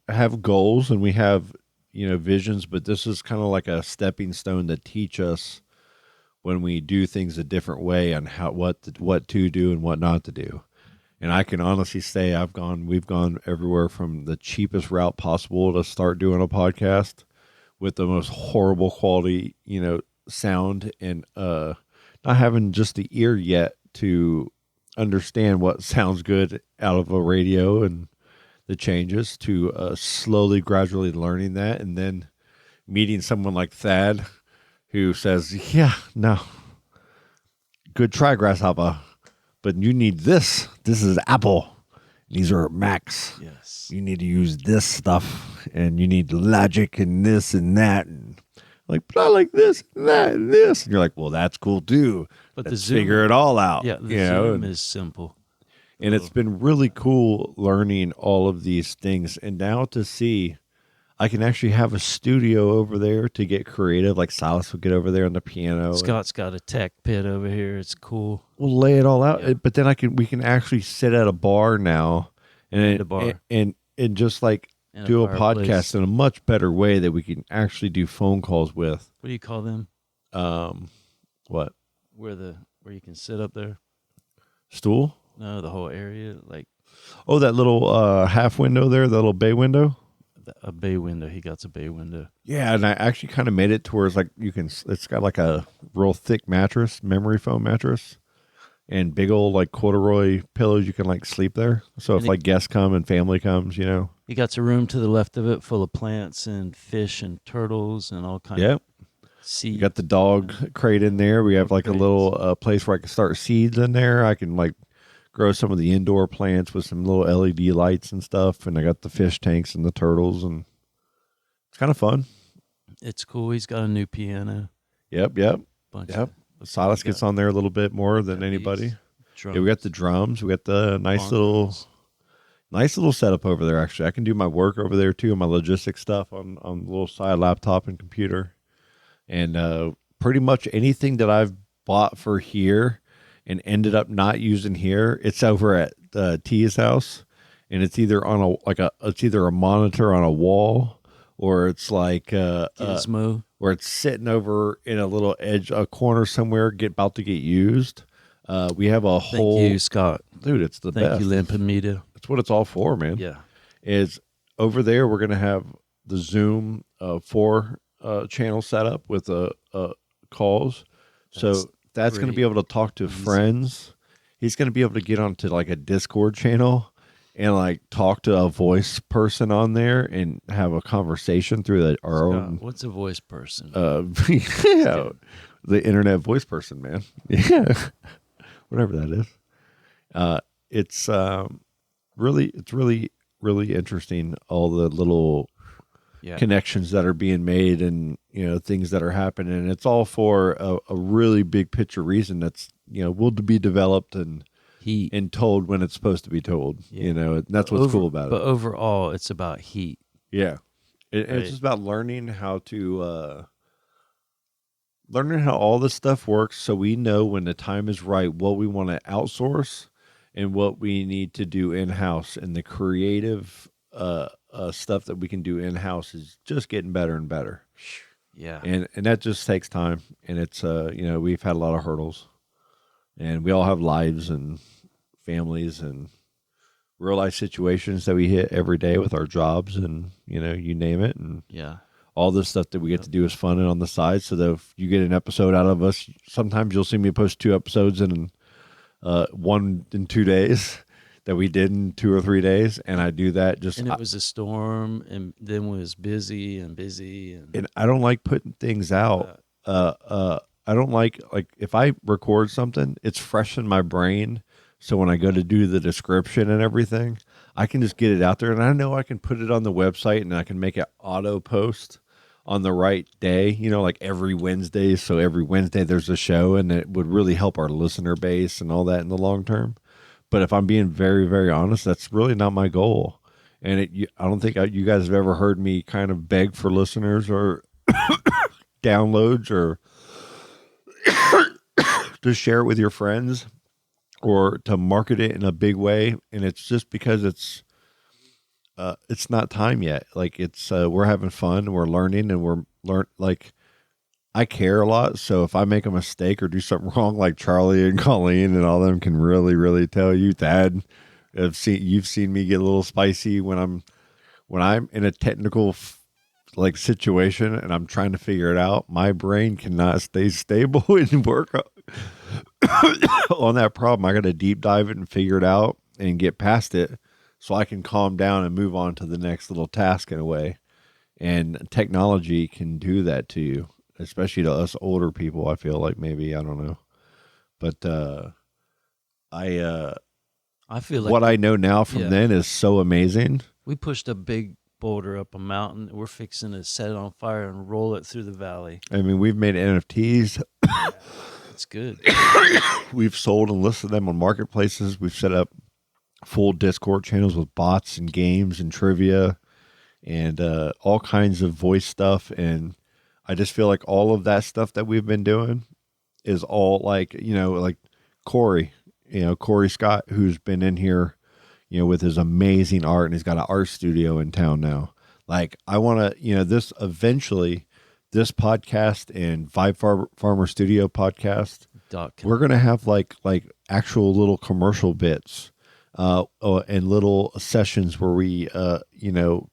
have goals and we have, visions, but this is kind of like a stepping stone to teach us when we do things a different way on what to do and what not to do. And I can honestly say we've gone everywhere from the cheapest route possible to start doing a podcast with the most horrible quality, sound, and not having just the ear yet to understand what sounds good out of a radio and the changes, to slowly, gradually learning that, and then meeting someone like Thad who says, yeah, no, good try, Grasshopper, but you need this. This is Apple. These are Macs. Yes. You need to use this stuff, and you need Logic and this and that. And Like, but I like this and that and this. And you're like, well, that's cool too. But Let's the Zoom, figure it all out. Yeah, the you know? Zoom is simple. And it's been really cool learning all of these things. And now to see, I can actually have a studio over there to get creative. Like Silas will get over there on the piano. Scott's got a tech pit over here. It's cool. We'll lay it all out. Yeah. But then we can actually sit at a bar now and just like And do a fireplace. podcast in a much better way that we can actually do phone calls with. What do you call them? What? Where you can sit up there? Stool? No, the whole area, like Oh, that little half window there, that little bay window. a bay window. He got a bay window. Yeah, and I actually kind of made it to where it's like it's got like a real thick mattress, memory foam mattress, and big old like corduroy pillows. You can like sleep there. So if like guests come and family comes, you know. He got a room to the left of it full of plants and fish and turtles and all kinds Yep. of seeds. You got the dog crate in there. We have like a little place where I can start seeds in there. I can like grow some of the indoor plants with some little LED lights and stuff. And I got the fish tanks and the turtles, and it's kind of fun. It's cool. He's got a new piano. Yep. Bunch Yep. of Silas gets on there a little bit more than anybody. Yeah, we got the drums. We got the nice little setup over there. Actually, I can do my work over there too, my logistics stuff on the little side laptop and computer, and pretty much anything that I've bought for here and ended up not using here, it's over at T's house, and it's either on it's either a monitor on a wall, or it's like Gizmo, where it's sitting over in a little a corner somewhere, about to get used. We have a whole. Thank you, Scott. Dude, it's the best. Thank you, Lampin Media. That's what it's all for, man. Yeah. Is over there, we're going to have the Zoom 4 channel setup with calls. That's going to be able to talk to friends. He's going to be able to get onto like a Discord channel and like talk to a voice person on there and have a conversation through our own. What's a voice person? Yeah, the internet voice person, man. Yeah, whatever that is. It's really interesting. All the little connections that are being made, and things that are happening. And it's all for a really big picture reason that's will be developed and told when it's supposed to be told. Yeah. And that's what's cool about it. But overall, it's about heat. Yeah, it's just about learning how to. Learning how all this stuff works, so we know when the time is right what we want to outsource and what we need to do in-house. And the creative stuff that we can do in-house is just getting better and better. Yeah. And that just takes time. And it's, we've had a lot of hurdles. And we all have lives and families and real life situations that we hit every day with our jobs and, you name it. And all this stuff that we get to do is fun and on the side, so that if you get an episode out of us, sometimes you'll see me post 2 episodes in 1 in 2 days that we did in 2 or 3 days, and I do that just. And it was a storm, and then was busy, and I don't like putting things out. I don't like if I record something, it's fresh in my brain. So when I go to do the description and everything, I can just get it out there, and I know I can put it on the website, and I can make it auto post on the right day, like every Wednesday. So every Wednesday there's a show, and it would really help our listener base and all that in the long term. But if I'm being very, very honest, that's really not my goal. And I don't think you guys have ever heard me kind of beg for listeners or downloads or to share it with your friends or to market it in a big way. And it's just because it's not time yet. Like we're having fun, we're learning, and I care a lot. So if I make a mistake or do something wrong, like Charlie and Colleen and all them can really, really tell you, Thad, you've seen me get a little spicy when I'm in a technical situation and I'm trying to figure it out. My brain cannot stay stable and work on that problem. I got to deep dive it and figure it out and get past it, so I can calm down and move on to the next little task in a way. And technology can do that to you, especially to us older people. I feel like maybe, I don't know. But I feel like what I know now from then is so amazing. We pushed a big boulder up a mountain. We're fixing to set it on fire and roll it through the valley. I mean, we've made NFTs. It's good. We've sold and listed them on marketplaces. We've set up full Discord channels with bots and games and trivia and all kinds of voice stuff. And I just feel like all of that stuff that we've been doing is all like, like Corey, Corey Scott, who's been in here, with his amazing art, and he's got an art studio in town now. Like, I want to, this eventually, this podcast and Vibe Farmer Studio podcast, we're going to have like actual little commercial bits and little sessions where we,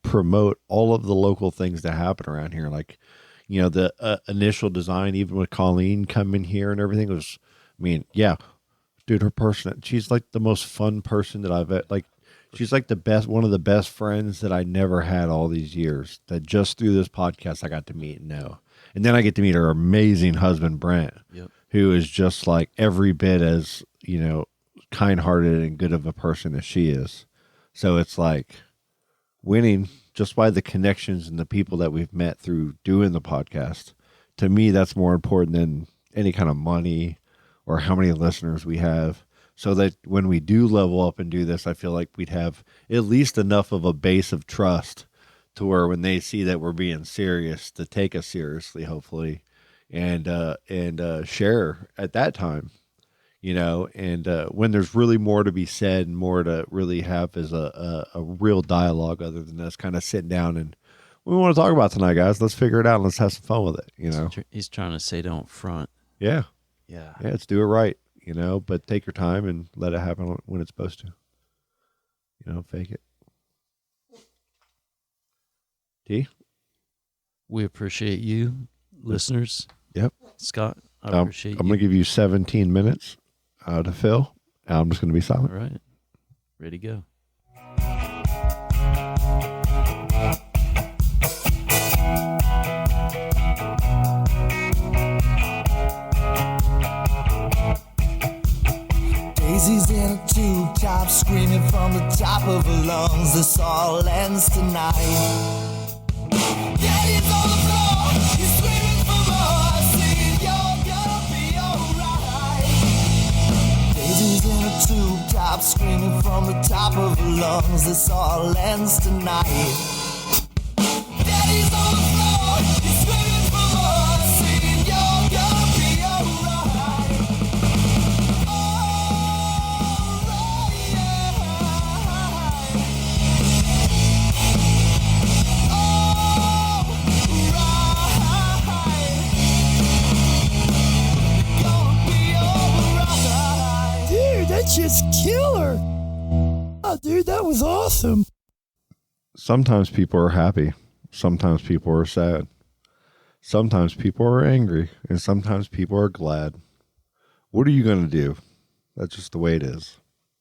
promote all of the local things that happen around here. Like, the initial design, even with Colleen coming here and everything was, dude, her person, she's like the most fun person that I've she's like one of the best friends that I never had all these years, that just through this podcast I got to meet and know. And then I get to meet her amazing husband, Brent, who is just like every bit as, kind-hearted and good of a person as she is. So it's like winning just by the connections and the people that we've met through doing the podcast. To me, that's more important than any kind of money or how many listeners we have, so that when we do level up and do this, I feel like we'd have at least enough of a base of trust to where when they see that we're being serious, to take us seriously, hopefully, and share at that time, and when there's really more to be said and more to really have as a real dialogue, other than us kind of sitting down and we want to talk about tonight, guys. Let's figure it out and let's have some fun with it. He's trying to say don't front. Yeah. Yeah. Yeah, let's do it right, but take your time and let it happen when it's supposed to. Fake it. T? We appreciate you, listeners. Yep. Scott, I appreciate you. I'm going to give you 17 minutes to fill. I'm just going to be silent. All right. Ready to go. Daisy's in a tube top, screaming from the top of her lungs. This all ends tonight. Daddy's on the floor, he's screaming for more, saying you're gonna be alright. Daisy's in a tube top, screaming from the top of her lungs. This all ends tonight. Daddy's on the floor, he's screaming for more, saying you're gonna be alright. Just killer. Oh, dude, that was awesome. Sometimes people are happy. Sometimes people are sad. Sometimes people are angry. And sometimes people are glad. What are you going to do? That's just the way it is.